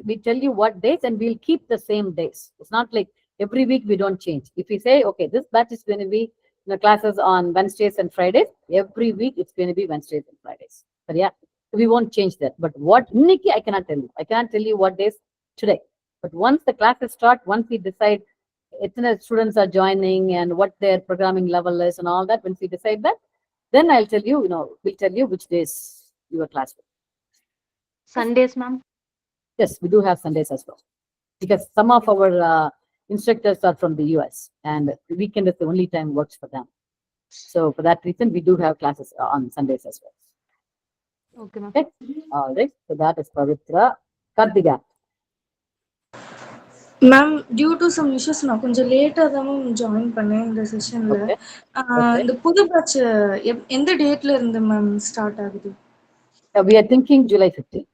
we tell you what days and we'll keep the same days. It's not like every week we don't change. If we say, okay, this batch is going to be classes on Wednesdays and Fridays, every week it's going to be Wednesdays and Fridays. But yeah, we won't change that. But what Nikki, I cannot tell you. I cannot tell you what days today. But once the classes start, once we decide students are joining and what their programming level is and all that, once we decide that, then I'll tell you, we'll tell you which days your class will. Sundays, ma'am? Yes, we do have Sundays as well. Because some of our instructors are from the US and the weekend is the only time works for them. So for that reason, we do have classes on Sundays as well. Okay, ma'am. Okay. All right. So that is Pavitra. Karthika. Ma'am, due to some issues நான் கொஞ்சம் லேட்டா தான் ma'am join பண்ணேன் இந்த செஷன்ல. இந்த புது batch எந்த டேட்ல இருந்து மேம் ஸ்டார்ட் ஆகுது? We are thinking July 15th.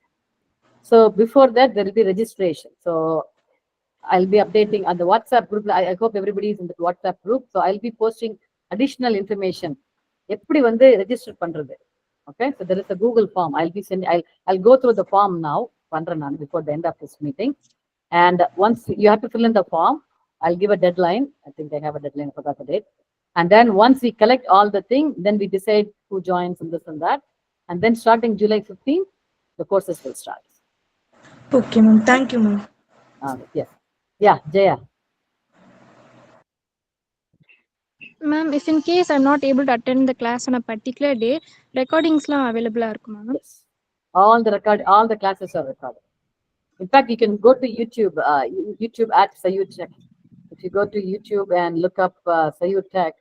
So before that, there will be registration. So I'll be updating on the WhatsApp group. I hope everybody is in the WhatsApp group. So I'll be posting additional information. எப்படி வந்து register பண்றது? Okay. So there is a Google form. I'll go through the form now. பண்றேன் நான் before the end of this meeting. And once you have to fill in the form, I'll give a deadline. I think I have a deadline, I forgot the date. And then once we collect all the thing, then we decide who joins and this and that. And then starting July 15th, the courses will start. Okay, ma'am. Thank you, ma'am. Yes. Yeah, Jaya. Ma'am, if in case I'm not able to attend the class on a particular day, recordings are available, ma'am? Yes. All the classes are recorded. In fact, you can go to YouTube, YouTube at Sayur Tech. If you go to YouTube and look up Sayur Tech,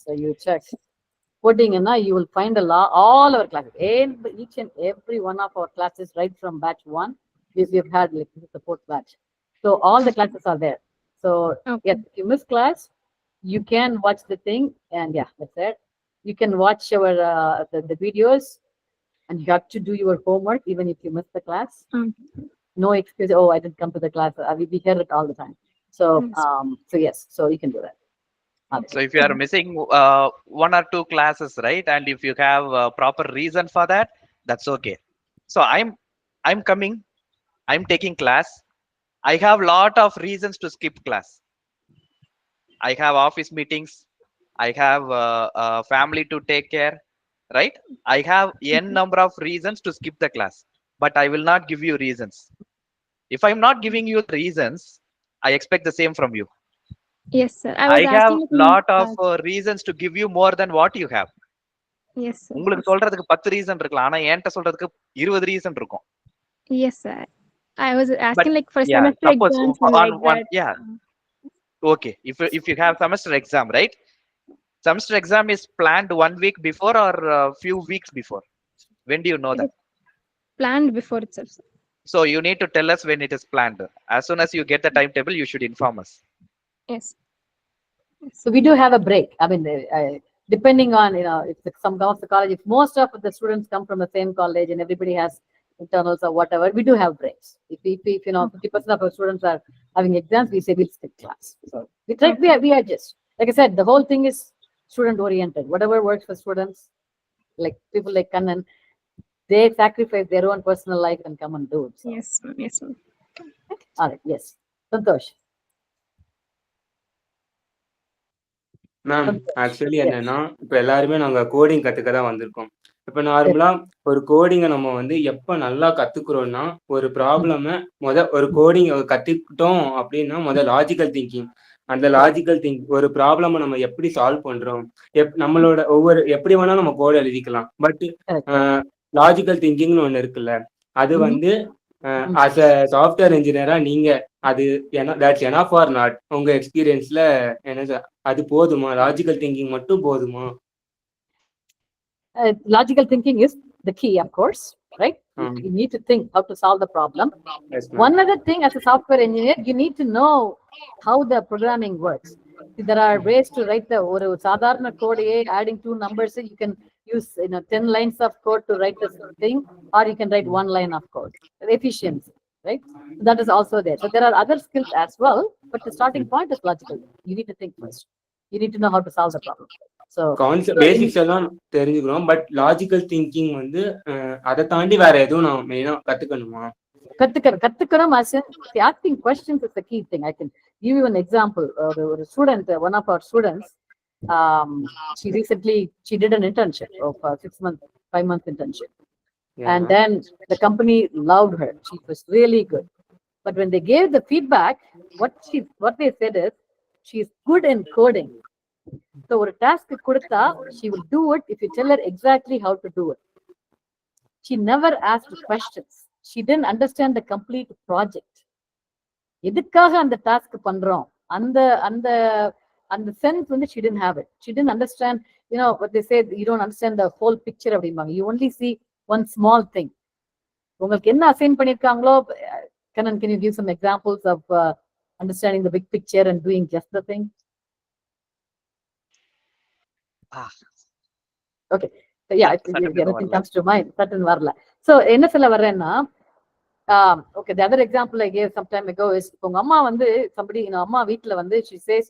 Sayur Tech, coding, you will find all our classes, each and every one of our classes, right from batch 1, we've had like this is the 4th batch. So all the classes are there. So yes, if you miss class, you can watch the thing, and yeah, that's it. You can watch our the videos. And you have to do your homework even if you miss the class. No excuse. Oh, I didn't come to the class. We hear it all the time. So, so yes, so you can do that. So if you are missing 1 or 2 classes, right, and if you have a proper reason for that, that's okay. So I'm coming. I'm taking class. I have lot of reasons to skip class. I have office meetings. I have family to take care, right? I have n number of reasons to skip the class, but I will not give you reasons. If I'm not giving you the reasons, I expect the same from you. Yes, sir. I was I have asking it in lot of class. reasons to give you more than what you have. Yes, sir. உங்களுக்கு சொல்றதுக்கு 10 reason இருக்கலாம், ஆனா என்கிட்ட சொல்றதுக்கு 20 reason இருக்கும். Yes, sir. I was But asking like for yeah, semester suppose exams and on like one, that. yeah, okay. If you have semester exam, right? Semester exam is planned 1 week before or few weeks before. When do you know It that? is planned before itself, sir. So you need to tell us when it is planned. As soon as you get the timetable, you should inform us. Yes. So we do have a break. I mean, depending on, you know, if some of the college, if most of the students come from the same college and everybody has internals or whatever, we do have breaks. If you know, 50% of our students are having exams, we say we'll skip class. So we try, we adjust. Like I said, the whole thing is student oriented. Whatever works for students, like people like Kannan, they sacrifice their own personal life and come and do it. So. Yes, ma'am. Yes, ma'am. All right, yes. Santosh. Ma'am actually என்னன்னா, இப்போ எல்லாருமே நாங்க coding கத்துக்க தான் வந்திருக்கோம். இப்போ நார்மலா ஒரு கோடிங்கை நம்ம வந்து எப்போ நல்லா கத்துக்கிறோம்னா, ஒரு ப்ராப்ளமை ஒரு கோடிங் கத்துக்கிட்டோம் அப்படின்னா லாஜிக்கல் திங்கிங். அந்த லாஜிக்கல் ஒரு ப்ராப்ளமை நம்ம எப்படி சால்வ் பண்றோம், நம்மளோட எப்படி வேணாலும் நம்ம கோட் எழுதிக்கலாம். பட் லாஜிக்கல் திங்கிங்னு ஒண்ணு இருக்குல்ல, அது வந்து as a சாஃப்ட்வேர் இன்ஜினியரா நீங்க அது தட்ஸ் எனஃப் ஆர் நாட்? உங்க எக்ஸ்பீரியன்ஸ்ல என்ன அது போதுமா? லாஜிக்கல் திங்கிங் மட்டும் போதுமா? Logical thinking is the key, of course, right? You need to think how to solve the problem. Yes, one other thing, as a software engineer, you need to know how the programming works. There are ways to write the or sadharana code, adding 2 numbers, you can use 10 lines of code to write the thing, or you can write 1 line of code. Efficiency, right? That is also there. So there are other skills as well, but the starting point is logical. You need to think first. You need to know how to solve the problem. So basics எல்லாம் தெரிஞ்சுக்கிறோம், but logical thinking வந்து அதை தாண்டி வேற எதுவும் நான் மெயினா கத்துக்கணுமா? கத்துக்கணும். as in asking questions is the key thing. I can give you an example. ஒரு student, one of our students, she did an internship of 5-month internship. Yeah. And then the company loved her. She was really good. But when they gave the feedback, what they said is, she's good in coding. So ஒரு task கொடுத்தா, she will do it if you tell her exactly how to do it. She never asked questions. She didn't understand the complete project. எதுக்காக அந்த task பண்றோம், அந்த sense வந்து she didn't have it. She didn't understand, you know what they say, you don't understand the whole picture அப்படிம்பாங்க. You only see one small thing. உங்களுக்கு என்ன assign பண்ணிருக்காங்களோ, Kannan, can you give some examples of understanding the big picture and doing just the thing? Okay. So yeah, everything comes to mind. Certain varla. So என்ன சொல்ல வரேன்னா, okay, the other example I gave some time ago is, உங்க அம்மா வந்து somebody, அம்மா வீட்ல வந்து she says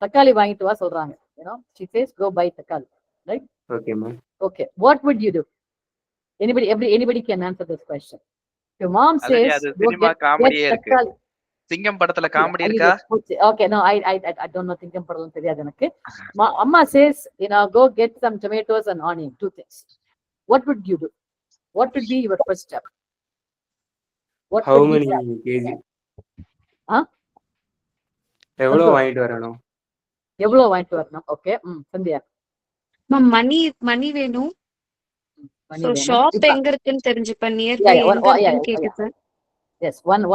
தக்காளி வாங்கிட்டு வா சொல்றாங்க. She says go buy தக்காளி, right? Okay, ma'am. Okay, what would you do? Anybody can answer this question. Your mom says go get தக்காளி. சிங்கம் படத்துல காமெடி இருக்கா? Okay, no, I don't know சிங்கம் படம் தெரியாது எனக்கு. அம்மா says, go get some tomatoes and onion, 2 things. What would you do? What would be your first step? How many kg? எவ்வளவு வாங்கிட்டு வரணும்? Okay. சந்தியா. மணி வேணும். So shop எங்க இருக்குன்னு தெரிஞ்சுப்பேன். நியர்பை எங்க இருக்குன்னு கேக்குறேன். Yes, one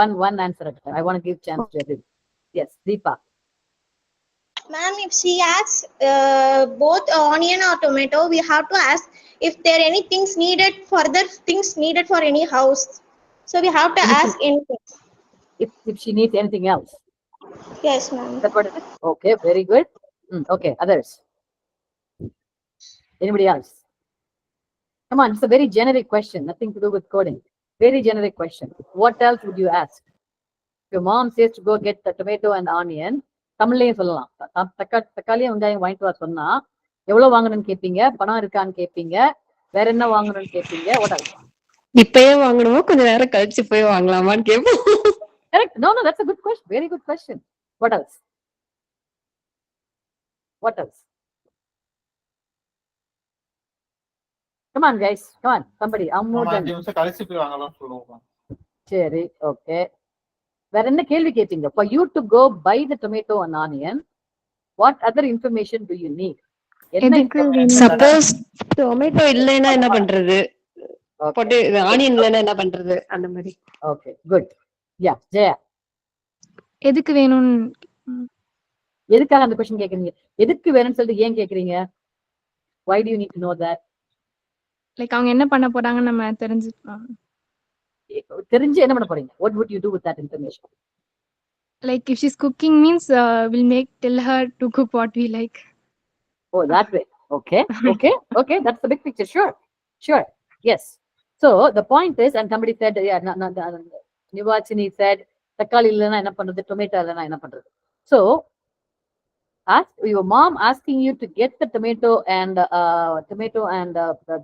answer at a time. I want to give chance to everyone. Yes, Deepa. Ma'am, if she asks both onion or tomato, we have to ask if there are any things needed, further things needed for any house. So we have to ask anything. If she needs anything else. Yes, ma'am. That's what it is. Okay, very good. Okay, others. Anybody else? Come on, it's a very generic question, nothing to do with coding. Very generic question. What else would you ask? Your mom says to go get the tomato and onion. தமிழ்லயும் சொல்லலாம். தக்காளியும் வெங்காயம் வாங்கிட்டு வர சொன்னா எவ்வளவு வாங்கணும்னு கேட்பீங்க, பணம் இருக்கான்னு கேட்பீங்க, வேற என்ன வாங்கணும்னு கேட்பீங்க. இப்பயே வாங்கணுமோ கொஞ்சம் நேரம் கழிச்சு போய் வாங்கலாமான்னு கேட்போம். Correct. No, that's a good question. Very good question. What else? What else? Come on, guys. Come on. Somebody. கடைசி போய் வாங்கலாம் சொல்லுவோம். சரி, ஓகே. வேற என்ன கேள்வி கேட்டீங்க? For you to go buy the tomato and onion, what other information do you need? Suppose tomato இல்லைன்னா என்ன பண்றது? ஆனியன் இல்லைன்னா என்ன பண்றது? அந்த மாதிரி. Okay, good. யா, ஜெயா. எதுக்கு வேணும்? எதுக்காக அந்த क्वेश्चन கேக்குறீங்க? எதுக்கு வேணும்னு சொல்லிட்டு ஏன் கேக்குறீங்க? Why do you need to know that? Like அவங்க என்ன பண்ண போறாங்கன்னு நம்ம தெரிஞ்சு என்ன பண்ண போறீங்க? What would you do with that information? Like if she's cooking means we'll tell her to cook what we like. Oh, that way. Okay. That's the big picture. Sure. Yes. So the point is, and somebody said, yeah, Nivachini said, தக்காளி இல்லைன்னா என்ன பண்றது, tomato இல்லைன்னா என்ன பண்றது. So ask your mom asking you to get the tomato and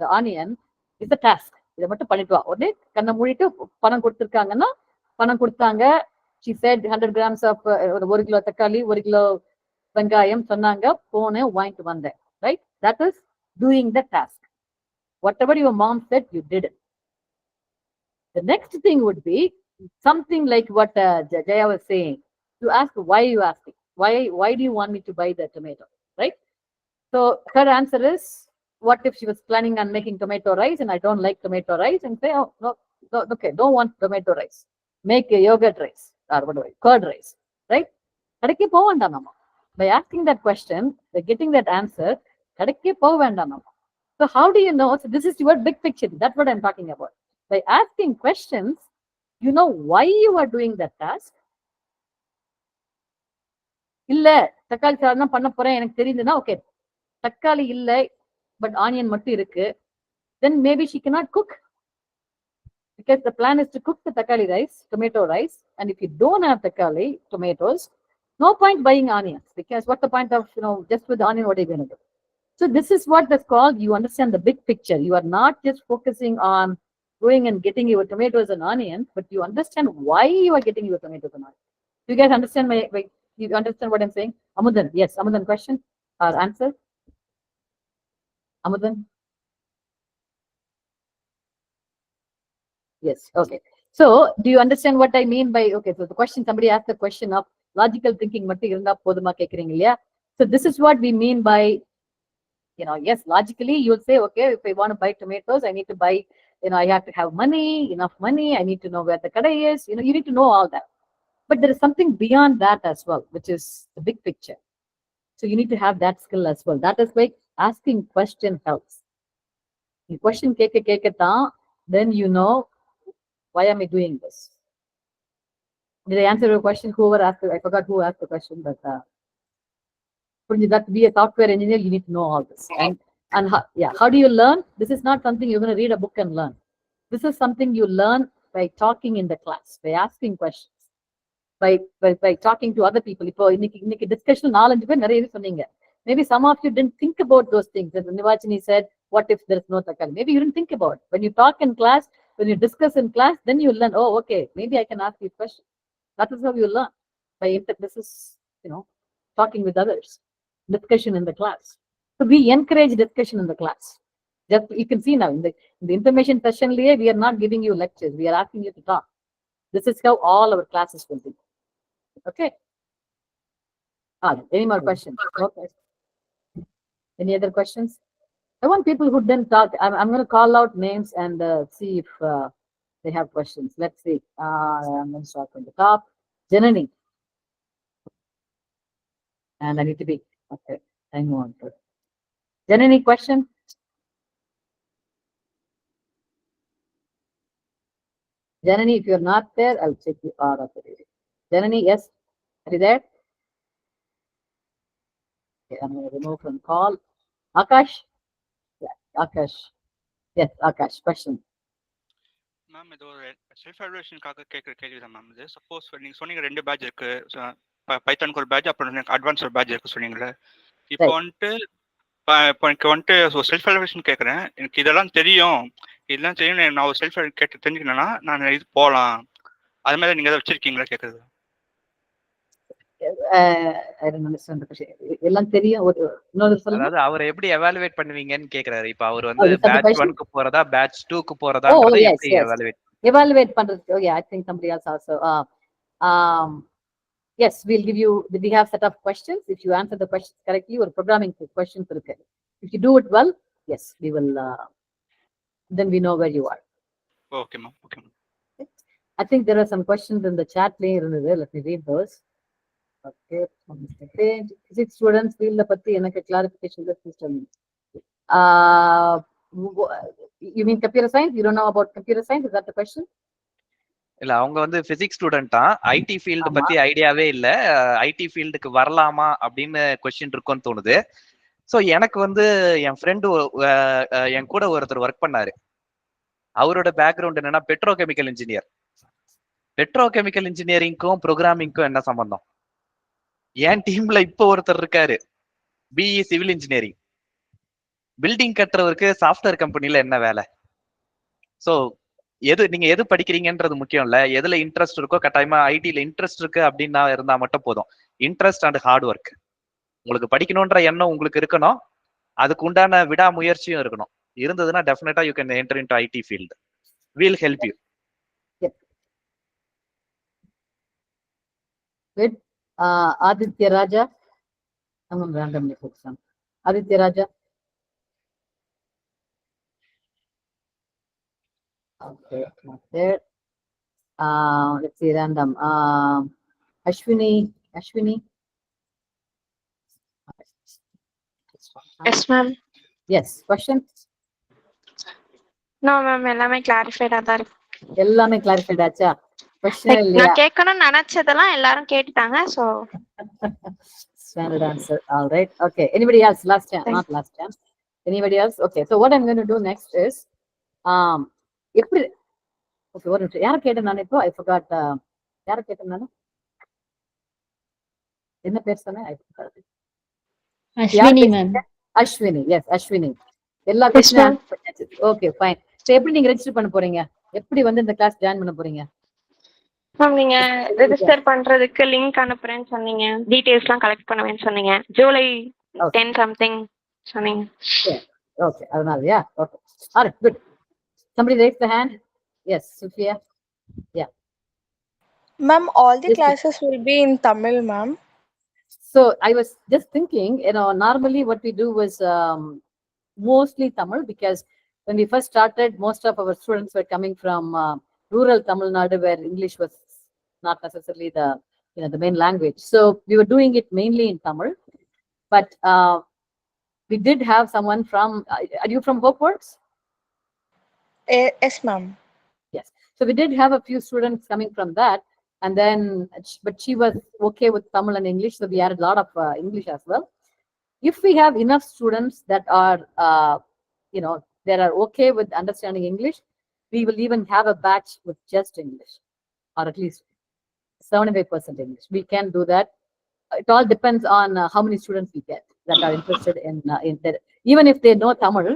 the onion is the task. இதை மட்டும் பண்ணிட்டு வா. உடனே கண்ணை மூடிட்டு பணம் கொடுத்துருக்காங்கன்னா பணம் கொடுத்தாங்க. She said 100 grams of 1 kilo தக்காளி 1 கிலோ வெங்காயம் சொன்னாங்க, போனேன் வாங்கிட்டு வந்தேன். Right? That is doing the task. Whatever your mom said, you did it. The next thing would be something like what Jaya was saying. You ask, why are you asking? Why do you want me to buy the tomato? Right? So her answer is, what if she was planning on making tomato rice and I don't like tomato rice, and say, oh, no, okay, don't want tomato rice. Make a yogurt rice or whatever, curd rice. Right? கடைக்கே போக வேண்டாம் நம்ம. By asking that question, by getting that answer, கடைக்கே போக வேண்டாம் நம்ம. So how do you know? So this is your big picture. That's what I'm talking about. By asking questions, you know why you are doing that task. இல்ல தக்காளி சாதம் தான் பண்ண போறேன் எனக்கு தெரியுதுன்னா, ஓகே, தக்காளி இல்லை but onion மட்டும் இருக்கு, then maybe she cannot cook, because the plan is to cook the takali rice, tomato rice, and if you don't have takali, tomatoes, no point buying onions, because what's the point of, just with the onion, what are you going to do? So this is what is called, you understand the big picture. You are not just focusing on going and getting your tomatoes and onions, but you understand why you are getting your tomatoes and onions. You guys understand you understand what I'm saying? Amudan, yes, Amudan, question or answer? Amudan? Yes, okay. So do you understand what I mean by, okay, so the question, somebody asked the question of logical thinking mattum irundha poduma kekringa illaya. So this is what we mean by, yes, logically you'll say, okay, if I want to buy tomatoes, I need to buy, I have to have enough money, I need to know where the kadai is, you need to know all that. But there is something beyond that as well, which is the big picture. So you need to have that skill as well. That is why asking question helps. The question kekata, then you know, why am I doing this? Did I answer your question? Whoever asked it, I forgot who asked the question, but that to be a software engineer, you need to know all this. And how do you learn? This is not something you're going to read a book and learn. This is something you learn by talking in the class, by asking questions, by talking to other people. Ipo inniki discussion knowledge pe nariya sonneenga. Maybe some of you didn't think about those things. As Nivachini said, what if there is no takali? Maybe you didn't think about it. When you talk in class, when you discuss in class, then you learn, oh, okay, maybe I can ask these questions. That is how you learn. This is, talking with others, discussion in the class. So we encourage discussion in the class. Just you can see now in the information session, we are not giving you lectures. We are asking you to talk. This is how all our classes will be. Okay. Any more questions? Okay. Any other questions? I want people who didn't talk. I'm going to call out names and see if they have questions. Let's see. I'm going to start from the top. Janani. And I need to be, okay, hang on. Janani, question? Janani, if you're not there, I'll check you out of the video. Janani, yes? Are you there? Okay, I'm going to remove from call. Akash? Yeah, Akash. Yes, Akash, question. Ma'am இது ஒரு self எவாலுவேஷனுக்காக கேட்குற கேள்வி தான் ma'am. இது suppose நீங்கள் சொன்னீங்க 2 batch இருக்கு, பைத்தானுக்கு ஒரு பேட்ச், அப்புறம் அட்வான்ஸ் ஒரு பேட்ச் இருக்கு சொன்னீங்களே. இப்போ வந்துட்டு செல்ஃப் எவாலுவேஷன் கேட்குறேன். எனக்கு இதெல்லாம் தெரியும் நான் ஒரு செல்ஃப் கேட்டு தெரிஞ்சுக்கணும்னா நான் இது போகலாம். அது மாதிரி நீங்க ஏதாவது வச்சிருக்கீங்களா கேக்குறது? I don't understand the question. எல்லாம் தெரியும். ஒரு இன்னொரு சொல்லுங்க. அதாவது அவரை எப்படி எவாலுவேட் பண்ணுவீங்கன்னு கேக்குறாரு. இப்ப அவர் Oh, வந்து is that the batch question? 1க்கு போறதா பேட்ச் 2க்கு Oh, போறதான்றதை yes, எப்படி yes. எவாலுவேட்? Evaluate பண்றதுக்கு. Oh, yeah, I think somebody else also. Yes, we'll give you. We have set of questions. If you answer the questions correctly, or programming questions இருக்கு. If you do it well, yes, we will. Then we know where you are. Okay ma'am. Okay ma'am. I think there are some questions in the chat lane இருந்தது. Let me read those. Okay, physics students field பத்தி எனக்கு clarification system. You mean computer science? You don't know about computer science? Is that the question? இல்ல அவங்க வந்து physics student தான். IT field பத்தி ஐடியாவே இல்ல. ஐடி ஃபீல்டுக்கு வரலாமா அப்படின்னு கொஸ்டின் இருக்கும்னு தோணுது. ஸோ எனக்கு வந்து என் ஃப்ரெண்டு என் கூட ஒருத்தர் ஒர்க் பண்ணாரு. அவரோட பேக்ரவுண்ட் என்னன்னா பெட்ரோகெமிக்கல் இன்ஜினியர். பெட்ரோகெமிக்கல் இன்ஜினியரிங்க்கும் ப்ரோக்ராமிங்க்கும் என்ன சம்பந்தம்? என் டீம்ல இப்போ ஒருத்தர் இருக்காரு, பிஇ சிவில் இன்ஜினியரிங். பில்டிங் கட்டுறவருக்கு சாஃப்ட்வேர் கம்பெனில என்ன வேலை? ஸோ நீங்க எது படிக்கிறீங்கன்றது முக்கியம் இல்ல. எதுல இன்ட்ரெஸ்ட் இருக்கோ, கட்டாயமா ஐடில இன்ட்ரெஸ்ட் இருக்கு அப்படின்னா இருந்தா மட்டும் போதும். Interest and hard work. உங்களுக்கு படிக்கணும்ன்ற எண்ணம் உங்களுக்கு இருக்கணும். அதுக்கு உண்டான விடாமுயற்சியும் இருக்கணும். இருந்ததுன்னா டெஃபினட்டா you can enter into IT field. Will help you. Good. Aditya Raja. I'm going to randomly put some. Aditya Raja. Okay, not there. Let's see, random. Ashwini. Yes, ma'am. Yes, question? No, ma'am. எல்லாமே clarified ஆ தான் இருக்கு. எல்லாமே clarified ஆச்சா? Question இல்லையா? நான் கேட்கணும்னு நினைச்சதெல்லாம் எல்லாரும் கேட்டுட்டாங்க. So standard answer. All right. Okay. Anybody else? Last chance. Not last chance. Anybody else? Okay. So what I'm going to do next is, எப்படி ஓகே ஒரு நிமிஷம். யாரை கேட்டேன் நான் இப்போ? ஐ forgot. யாரை கேட்டேன் நான்? என்ன பேர் சொன்னேன்? I forgot. Ashwini ma'am. Ashwini. Yes, Ashwini. எல்லா கொஸ்டினும் பண்ணியாச்சு. Okay fine. ஸோ எப்படி நீங்க ரெஜிஸ்டர் பண்ண போறீங்க? எப்படி வந்து இந்த கிளாஸ் ஜாயின் பண்ண போறீங்க? மேம் நீங்க ரெஜிஸ்டர் பண்றதுக்கு லிங்க் அனுப்புறேன்னு சொன்னீங்க. டீடைல்ஸ்லாம் கலெக்ட் பண்ணுவேன்னு சொன்னீங்க. ஜூலை 10 something சொன்னீங்க. ஓகே, அதனாலயா? Okay. Alright, good. Somebody raise the hand. Yes, Sophia. Yeah. Ma'am, all the classes will be in Tamil, ma'am. So I was just thinking, normally what we do was mostly Tamil, because when we first started, most of our students were coming from rural Tamil Nadu, where English was not necessarily the main language. So we were doing it mainly in Tamil, but we did have someone from. Are you from Hopeworks? Yes, ma'am. Yes. So we did have a few students coming from that, and then, but she was okay with Tamil and English, so we added a lot of English as well. If we have enough students that are, that are okay with understanding English, we will even have a batch with just English, or at least 75% English. We can do that. It all depends on how many students we get that are interested in that. Even if they know Tamil,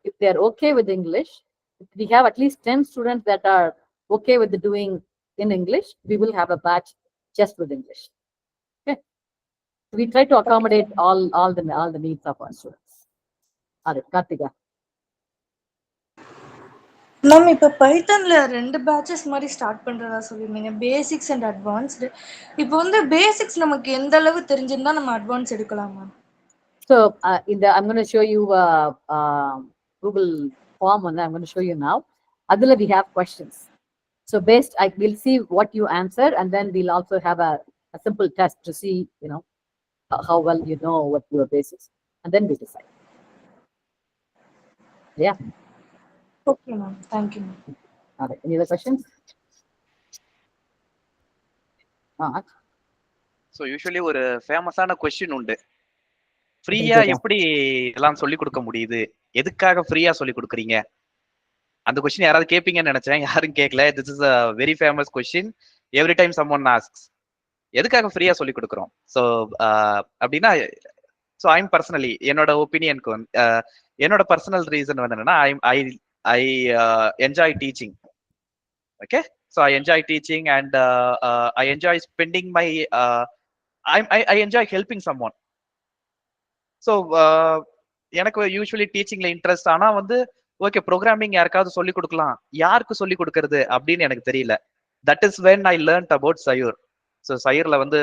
if they are okay with English, if we have at least 10 students that are okay with doing in English, we will have a batch just with English. Okay. We try to accommodate all the needs of our students. All right, Kartika. Ma'am இப்போ பைத்தன்ல 2 patches மாதிரி start பண்றதா சொல்லிருந்தீங்க, basics and advanced. இப்போ வந்து basics நமக்கு எந்த அளவு தெரிஞ்சிருந்தா நம்ம அட்வான்ஸ் எடுக்கலாம் ma'am? So I'm going to show you Google form, and I'm going to show you now. Adula we have questions. So based, we'll see what you answer, and then we'll also have a simple test to see, how well you know what your basics, and then we decide. Yeah. Okay, ma'am. Thank you, ma'am. All right. Any other questions? So usually ஒரு ஃபேமஸான question உண்டு. ஃப்ரீயா எப்படி எல்லாம் சொல்லி கொடுக்க முடியுது? எதுக்காக ஃப்ரீயா சொல்லி கொடுக்குறீங்க? அந்த கொஸ்டின் யாராவது கேட்பீங்கன்னு நினைச்சேன். யாரும் கேட்கல. This is a very famous question. Every time someone asks, எதுக்காக ஃப்ரீயா சொல்லி கொடுக்குறோம்? ஸோ அப்படின்னா, ஸோ ஐம் பர்சனலி என்னோட ஒப்பீனியனுக்கு வந்து என்னோட பர்சனல் ரீசன் வந்து என்னன்னா, I enjoy teaching. Okay, So I enjoy teaching, and I enjoy spending my I enjoy helping someone. So எனக்கு யூஸ்வலி டீச்சிங்ல இன்ட்ரெஸ்ட். ஆனா வந்து ஓகே, ப்ரோக்ராமிங் யாருக்காவது சொல்லி கொடுக்கலாம், யாருக்கு சொல்லி கொடுக்கறது அப்படின்னு எனக்கு தெரியல. That is when I learned about Azure. So சயூர்ல வந்து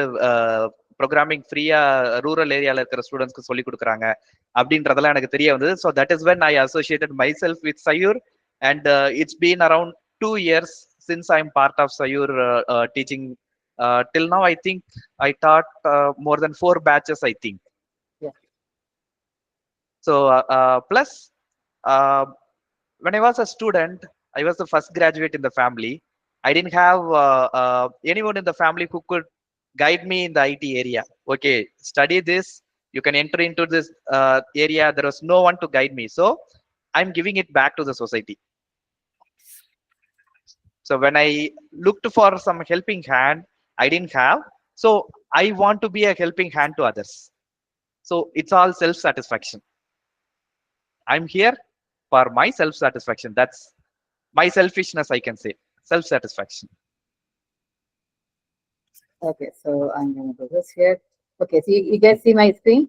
ப்ரோக்ராமிங் ஃப்ரீயா ரூரல் ஏரியால இருக்கிற ஸ்டூடெண்ட்ஸ்க்கு சொல்லி கொடுக்குறாங்க அப்படின்றதெல்லாம் எனக்கு தெரிய வந்தது. So that is when I associated myself with Azure, and it's been around 2 years since I'm part of Sayur teaching. Till now, I think I taught more than 4 batches, I think. Yeah. So, plus, when I was a student, I was the first graduate in the family. I didn't have anyone in the family who could guide me in the IT area. Okay, study this, you can enter into this area. There was no one to guide me. So, I'm giving it back to the society. So when I looked for some helping hand, I didn't have. So I want to be a helping hand to others. So it's all self-satisfaction. I'm here for my self-satisfaction. That's my selfishness, I can say. Self-satisfaction. Okay, so I'm going to do this here. Okay, so you guys see my screen?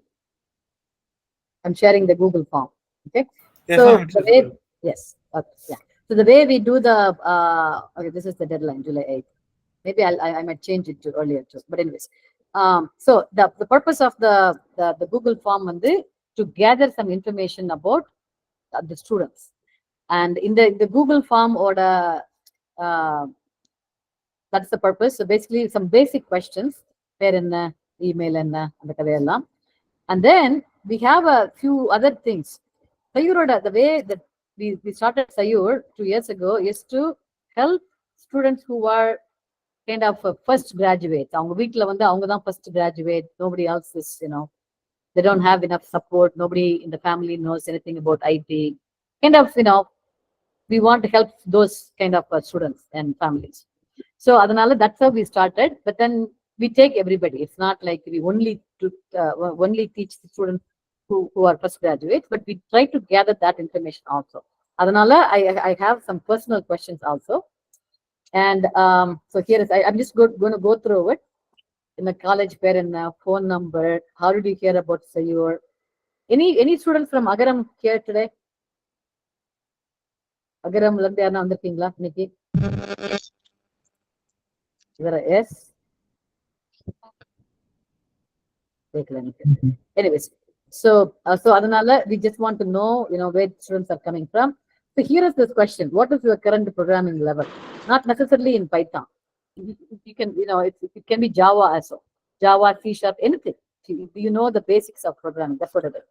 I'm sharing the Google form. Okay. Yes, So ma'am, it's the way, visible. yes, okay, yeah. So the way we do the okay, this is the deadline, July 8th. Maybe I might change it to earlier too. But anyways, so the purpose of the Google form is to gather some information about the students, and in the Google form or that's the purpose. So basically, some basic questions, email and and then we have a few other things. Sayur, the way that we started Sayur 2 years ago is to help students who are kind of first graduates. அவங்க வீட்ல வந்து அவங்க தான் first graduate. Nobody else is, they don't have enough support. Nobody in the family knows anything about IT. Kind of, we want to help those kind of students and families. So adanal, that's how we started. But then we take everybody. It's not like we only teach the students who are first graduates, but we try to gather that information also. Adanal, I have some personal questions also. And so here is, I'm just going to go through it. In the college pair and phone number. How did you hear about Sayur? Any students from Agaram here today? Agaram lande yana vandirkingla inniki? Yes. Anyways, so adanal we just want to know, where students are coming from. So here is this question: what is your current programming level? Not necessarily in Python. You can, it can be Java also. Java, C#, anything. You know the basics of programming. That's what it is.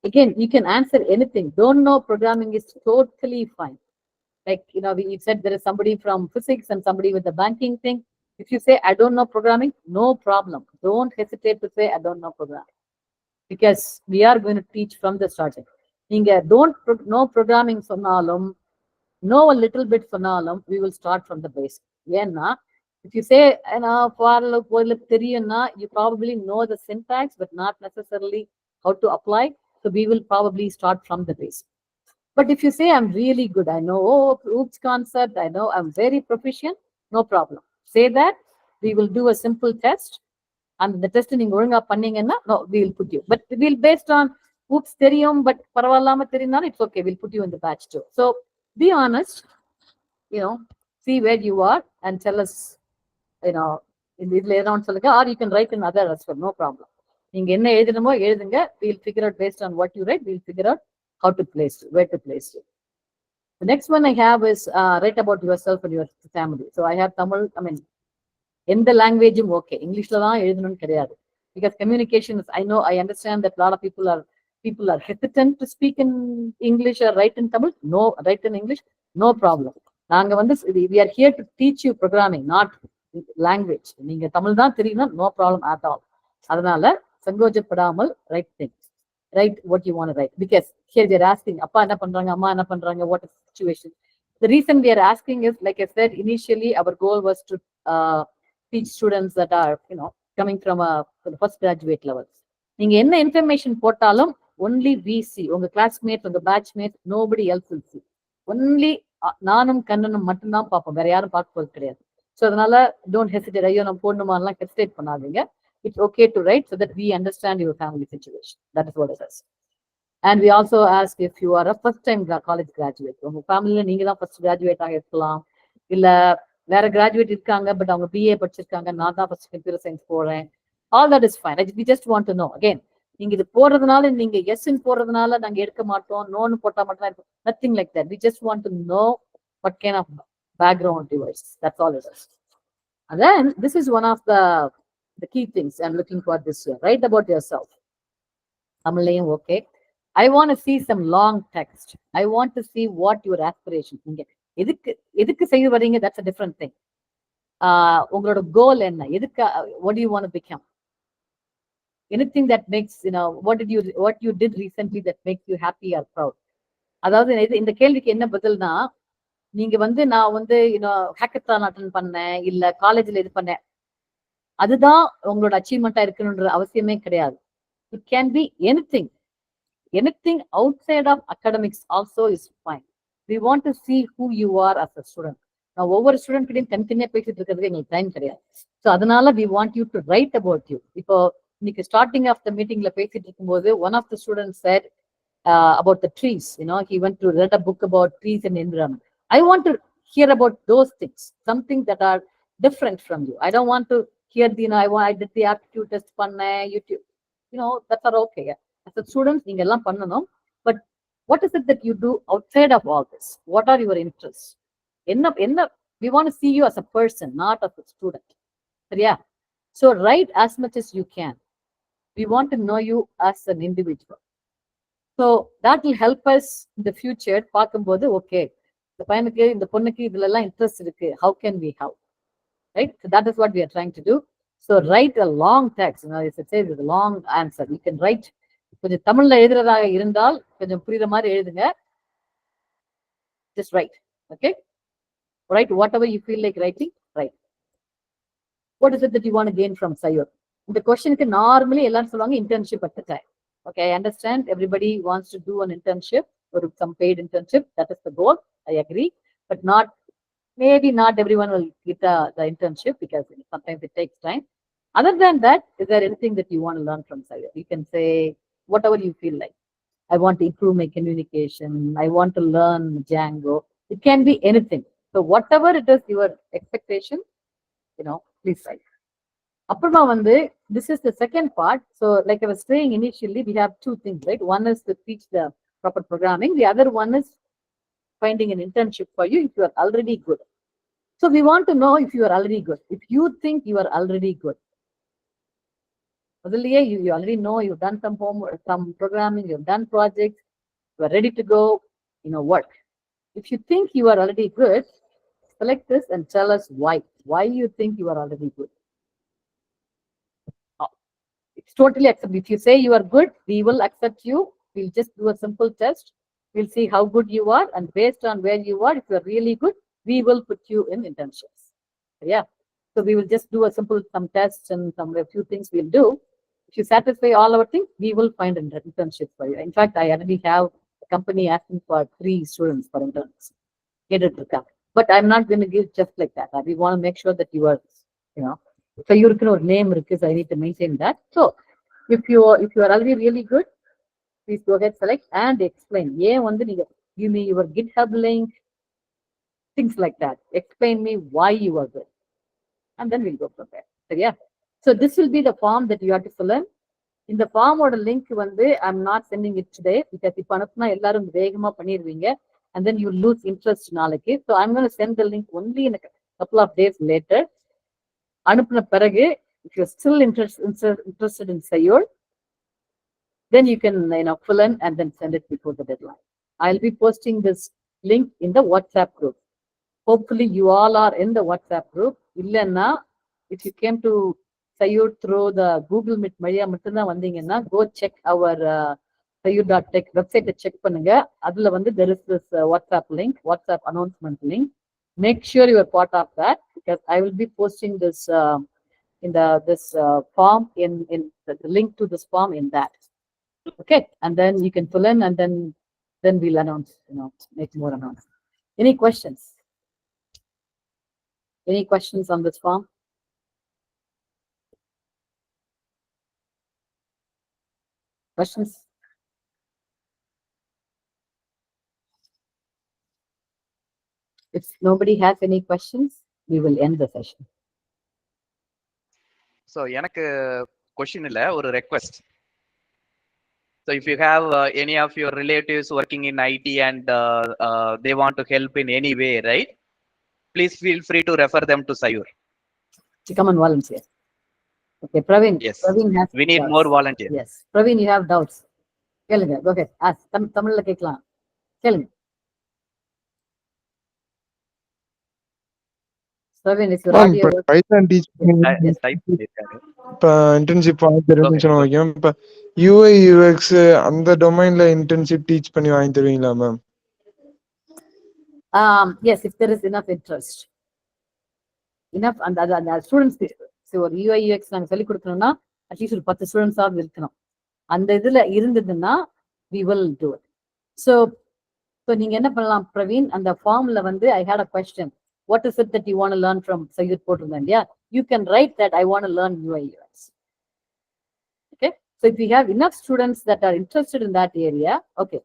Again, you can answer anything. Don't know programming is totally fine. Like, we said there is somebody from physics and somebody with the banking thing. If you say, I don't know programming, no problem. Don't hesitate to say, I don't know programming. Because we are going to teach from the starting. Inga don't know programming சொன்னாலும், know a little bit சொன்னாலும், we will start from the basic. ஏன்னா, if you say, for தெரியும்னா, you probably know the syntax, but not necessarily how to apply. So we will probably start from the basic. But if you say, I'm really good, I know OOPS concept, I know I'm very proficient, no problem. Say that, we will do a simple test. And the test நீங்க ஒழுங்கா பண்ணீங்கன்னா, no, we will put you. But we'll based on oops தெரியும், but பரவாயில்லாம தெரியும்னாலும் it's okay. We'll put you in the batch too. So be honest, see where you are and tell us, later on சொல்லுங்க, or you can write in other as well, no problem. நீங்க என்ன எழுதணுமோ எழுதுங்க. We'll figure out based on what you write, we'll figure out how to place you, where to place you. The next one I have is write about yourself and your family. So I have Tamil, in the language, okay. English la dhaan எழுதணும்னு கிடையாது. Because communication is, I understand that a lot of people are hesitant to speak in English or write in Tamil. No, write in English, no problem. நாங்க வந்து, we are here to teach you programming, not language. நீங்க தமிழ் தான் தெரியும்னா, no problem at all. அதனால சங்கோஜப்படாமல் write things. Write what you want to write. Because here they are asking, அப்பா என்ன பண்றாங்க, அம்மா என்ன பண்றாங்க, what is the situation? The reason we are asking is, like I said, initially our goal was to teach students that are, coming from the first graduate level. நீங்க என்ன information போட்டாலும் only we see. உங்க classmates, உங்க batchmates, nobody else will see. Only நானும் கண்ணனும் மட்டும்தான் பார்ப்போம், வேற யாரும் பார்க்க போறது கிடையாது. ஸோ அதனால டோன்ட் ஹெசிடேட், ஐயோ நம்ம போடணுமான்லாம் ஹெசிடேட் பண்ணாதீங்க. It's okay to write so that we understand your family situation. That is what it is. And we also ask if you are a first time college graduate. உங்க ஃபேமிலியில நீங்க தான் first graduate ஆக இருக்கலாம், இல்ல வேற graduate இருக்காங்க but அவங்க BA படிச்சிருக்காங்க, நான் தான் ஃபர்ஸ்ட் கம்ப்யூட்டர் சயின்ஸ் போறேன். All that is fine. We just want to know. Again, நீங்க இது போடுறதுனால, நீங்க எஸ்ன்னு போடுறதுனால நாங்க எடுக்க மாட்டோம், நோன்னு போட்டா மட்டும் இருக்கும். Nothing like that. We just want to know what kind of background yours. That's all it is. And then this is one of the key things I'm looking for this year. Write about yourself. Amalayam, okay. I want to see some long text. I want to see what your aspiration. எதுக்கு செய்ய வரீங்க, that's a different thing. உங்களோட கோல் என்ன, எதுக்கு, what do you want to become? Anything that makes, what you did recently that makes you happy or proud. அதாவது இந்த கேள்விக்கு என்ன பதில்னா, நீங்க நான் ஹேக்கத்தான் அட்டெண்ட் பண்ணேன், இல்ல காலேஜ்ல இது பண்ணேன், அதுதான் உங்களோட அச்சீவ்மெண்டா இருக்கணும்ன்ற அவசியமே கிடையாது. It can be anything. Anything outside of academics also is fine. We want to see who you are as a student. Now, ஒவ்வொரு ஸ்டூடெண்ட் கிட்டையும் தனித்தனியா பேசிட்டு இருக்கிறதுக்கு எங்களுக்கு டைம் கிடையாது. ஸோ அதனால we want you to write about you. இப்போ இன்னைக்கு ஸ்டார்டிங் ஆஃப் த மீட்டிங்ல பேசிட்டு இருக்கும்போது one of the students said about the trees. He went to read a book about trees and environment. I want to hear about those things, something that are different from you. I don't want to hear I did the aptitude test பண்ண YouTube. That's are okay. As a student, நீங்க எல்லாம் பண்ணணும். But what is it that you do outside of all this? What are your interests? We want to see you as a person, not as a student. Yeah. So write as much as you can. We want to know you as an individual. So that will help us in the future. பார்க்கும்போது okay, இந்த பையனுக்கு இந்த பொண்ணுக்கு இதுல எல்லாம் interest இருக்கு, how can we help? Right? So that is what we are trying to do. So write a long text. If it says a long answer, you can write. கொஞ்சம் தமிழ்ல எழுதுறதாக இருந்தால் கொஞ்சம் புரியுற மாதிரி எழுதுங்க. Just write. Okay? Write whatever you feel like writing. Write. What is it that you want to gain from Sayur? இந்த கொஸ்டினுக்கு normally எல்லாரும் சொல்லுவாங்க internship at the time. Okay, I understand everybody wants to do an internship or some paid internship. That is the goal. I agree. But maybe not everyone will get the internship because sometimes it takes time. Other than that, is there anything that you want to learn from Sayur? You can say whatever you feel like. I want to improve my communication. I want to learn Django. It can be anything. So whatever it is your expectation, please write. அப்புறமா this is the second part. So like I was saying initially, we have two things, right? One is to teach the proper programming. The other one is finding an internship for you if you are already good. So we want to know if you are already good. If you think you are already good, you already know you've done some homework, some programming, you've done projects, you are ready to go, work. If you think you are already good, select this and tell us why you think you are already good. It's totally acceptable. If you say you are good, we will accept you. We'll just do a simple test. We'll see how good you are, and based on where you are, if you are really good, we will put you in internships. Yeah. So we will just do some tests and a few things we'll do. If you satisfy all our things, we will find an internship for you. In fact, I already have a company asking for 3 students for interns. Get it to come. But I'm not going to give just like that. We want to make sure that you are, so your name, because I need to maintain that. So if you are already really good, please go ahead, select and explain. Give me your GitHub link, things like that. Explain me why you are good. And then we'll go from there. So yeah. So this will be the form that you have to fill in. In the form or the link, I'm not sending it today because if ellarum vegama pannirveenga and then you lose interest nalike. So I'm going to send the link only in a couple of days later. Anupna parage, if you're still interested in Sayur, then you can fill in and then send it before the deadline. I'll be posting this link in the WhatsApp group. Hopefully you all are in the WhatsApp group. Illenna, if you came to Sayur through the Google Meet Maria Matana vandinganna, go check our Sayur.tech website check pannunga. Adula there is this WhatsApp link, WhatsApp announcement link. Make sure you are part of that because I will be posting this in this form in the link to this form in that. Okay, and then you can fill in and then we'll announce, make more announcements. Any questions? Any questions on this form? Questions? If nobody has any questions, we will end the session. So எனக்கு question இல்ல, ஒரு request. So if you have any of your relatives working in IT and they want to help in any way, right? Please feel free to refer them to Sayur. To come and volunteer. Okay, Praveen. Yes. Praveen has We need doubts. more volunteers. Yes. Praveen, you have doubts. கேளுங்க. Go ahead. Ask. தமிழ்ல கேட்கலாம். கேளுங்க. Praveen, is your audio working? Python teach Yes, type பண்ணிருக்காரு. இப்ப internship வாங்கி தருவீங்கன்னு சொன்ன வைக்கும். இப்ப UI UX அந்த டொமைன்ல இன்டர்ன்ஷிப் டீச் பண்ணி வாங்கி தருவீங்களா ma'am? Yes, if there is enough interest. Enough and the students ஒரு UI UX நாங்க சொல்லி கொடுக்கணும்னா அட்லீஸ்ட் ஒரு 10 ஸ்டூடெண்ட்ஸ் ஆவது இருக்கணும். அந்த இதுல இருந்ததுன்னா we will do it. So நீங்க என்ன பண்ணலாம் பிரவீன், அந்த ஃபார்ம்ல வந்து I had a question. What is it that you want to learn from Sayur போட்டிருந்தேன்? Yeah, you can write that I want to learn UI UX. Okay, so if you have enough students that are interested in that area, okay,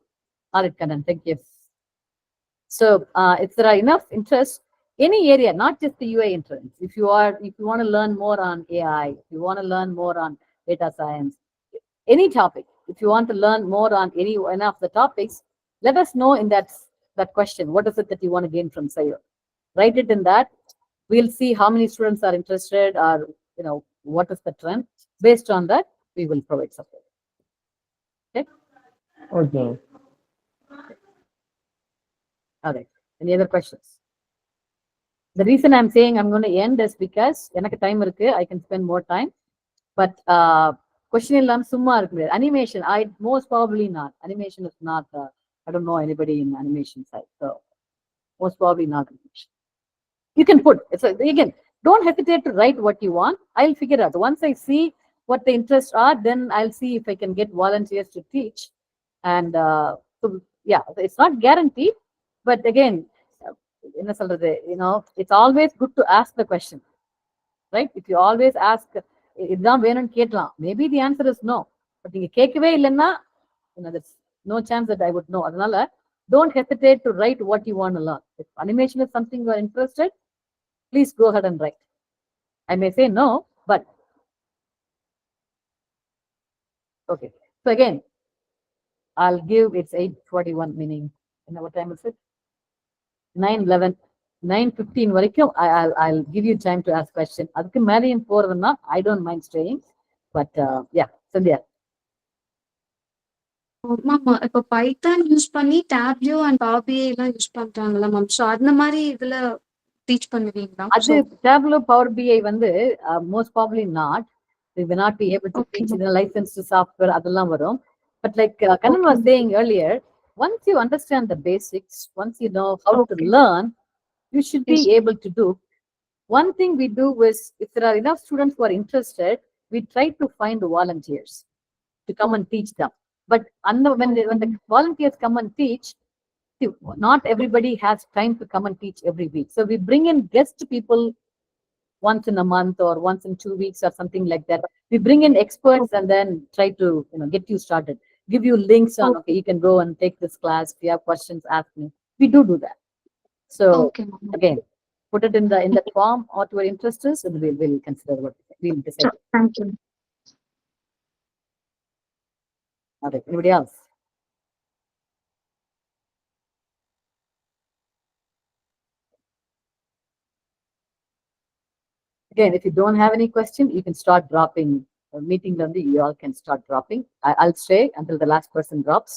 all right, Kannan, thank you. So if there are enough interest, any area, not just the UI entrance, if you want to learn more on AI, if you want to learn more on data science, any topic, if you want to learn more on any one of the topics, let us know in that question. What is it that you want to gain from Sayur? Write it in that. We'll see how many students are interested, or what is the trend. Based on that, we will provide support. Okay. Okay. All right. Any other questions? The reason I'm saying I'm going to end is because எனக்கு time இருக்கு, I can spend more time. But question இல்லாம சும்மா இருக்க முடியாது. Animation, most probably not. Animation is not. I don't know anybody in animation side, so most probably not animation. You can put. Again, don't hesitate to write what you want. I'll figure out. Once I see what the interests are, then I'll see if I can get volunteers to teach. And so yeah, it's not guaranteed, but again, it's always good to ask the question, right? If you always ask, maybe the answer is no, but there's no chance that I would know. Adnala, don't hesitate to write what you want to learn. If animation is something you are interested, please go ahead and write. I may say no, but okay. So again, I'll give, it's 8:41, meaning, what time is it? 9:11, 9:15 வரைக்கும் I'll give you time to ask question. அதுக்கு மேலேயும் போறதுன்னா I don't mind staying, but yeah, Sandhya. ஆமா, இப்ப Python use பண்ணி டேப்லியூ and power பிஐ எல்லாம் use பண்றாங்கல்ல ma'am, so அந்த மாதிரி இதுல டீச் பண்ணுவீங்களா? அது டேப்லியூ பவர் பிஐ வந்து most probably not. We will not be able to teach in a licensed software, அதெல்லாம் வரும். But like Kannan was saying earlier, once you understand the basics, once you know how to learn, you should be able to do. One thing we do is, if there are enough students who are interested, we try to find volunteers to come and teach them. But when the volunteers come and teach, not everybody has time to come and teach every week. So we bring in guest people once in a month or once in 2 weeks or something like that. We bring in experts and then try to get you started. Give you links on, okay, you can go and take this class. If you have questions, ask me. We do that. So again, put it in the form or to our interests, and we'll consider what we'll decide. Thank you. All right. Anybody else? Again, if you don't have any question, you can start dropping. Meeting you all can start dropping. I'll stay until the last person drops,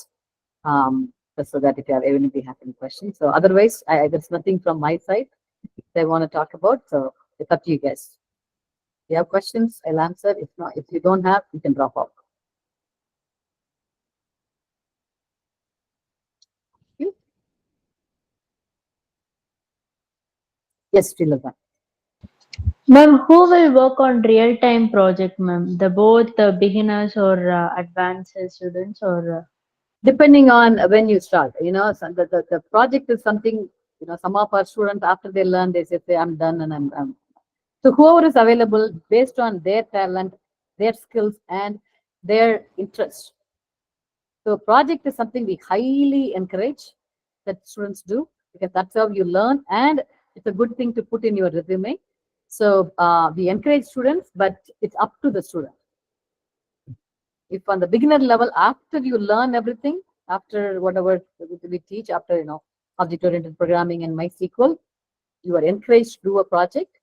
so that if you have any questions. So otherwise, there's nothing from my side that I want to talk about. So it's up to you guys. If you have questions, I'll answer. If not, if you don't have, you can drop off. Yes, Srilata. Ma'am, who will work on real-time project, ma'am? Both the beginners or advanced students, or depending on when you start. The project is something some of our students, after they learn, they say, I'm done and I'm. So whoever is available based on their talent, their skills, and their interest. So project is something we highly encourage that students do, because that's how you learn, and it's a good thing to put in your resume. So we encourage students, but it's up to the student. If on the beginner level, after you learn everything, after whatever we teach, after object-oriented programming and MySQL, you are encouraged to do a project,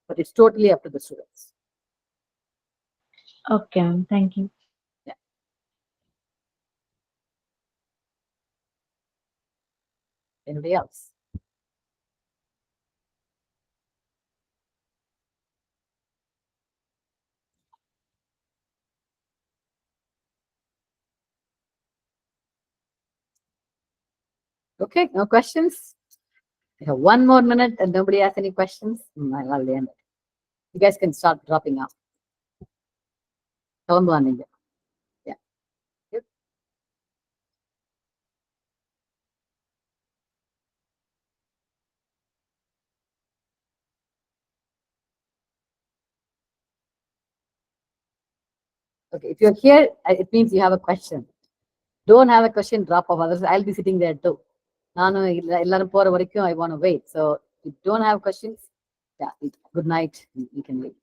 but it's totally up to the students. Okay, thank you. Yeah. Anybody else? Okay, no questions? We have 1 more minute and nobody has any questions. I'll end it. You guys can start dropping out. Yeah. Yep. Okay, if you're here, it means you have a question. Don't have a question, drop off. Otherwise, I'll be sitting there too. I want to wait. So if you don't have questions, yeah, good night. You can leave.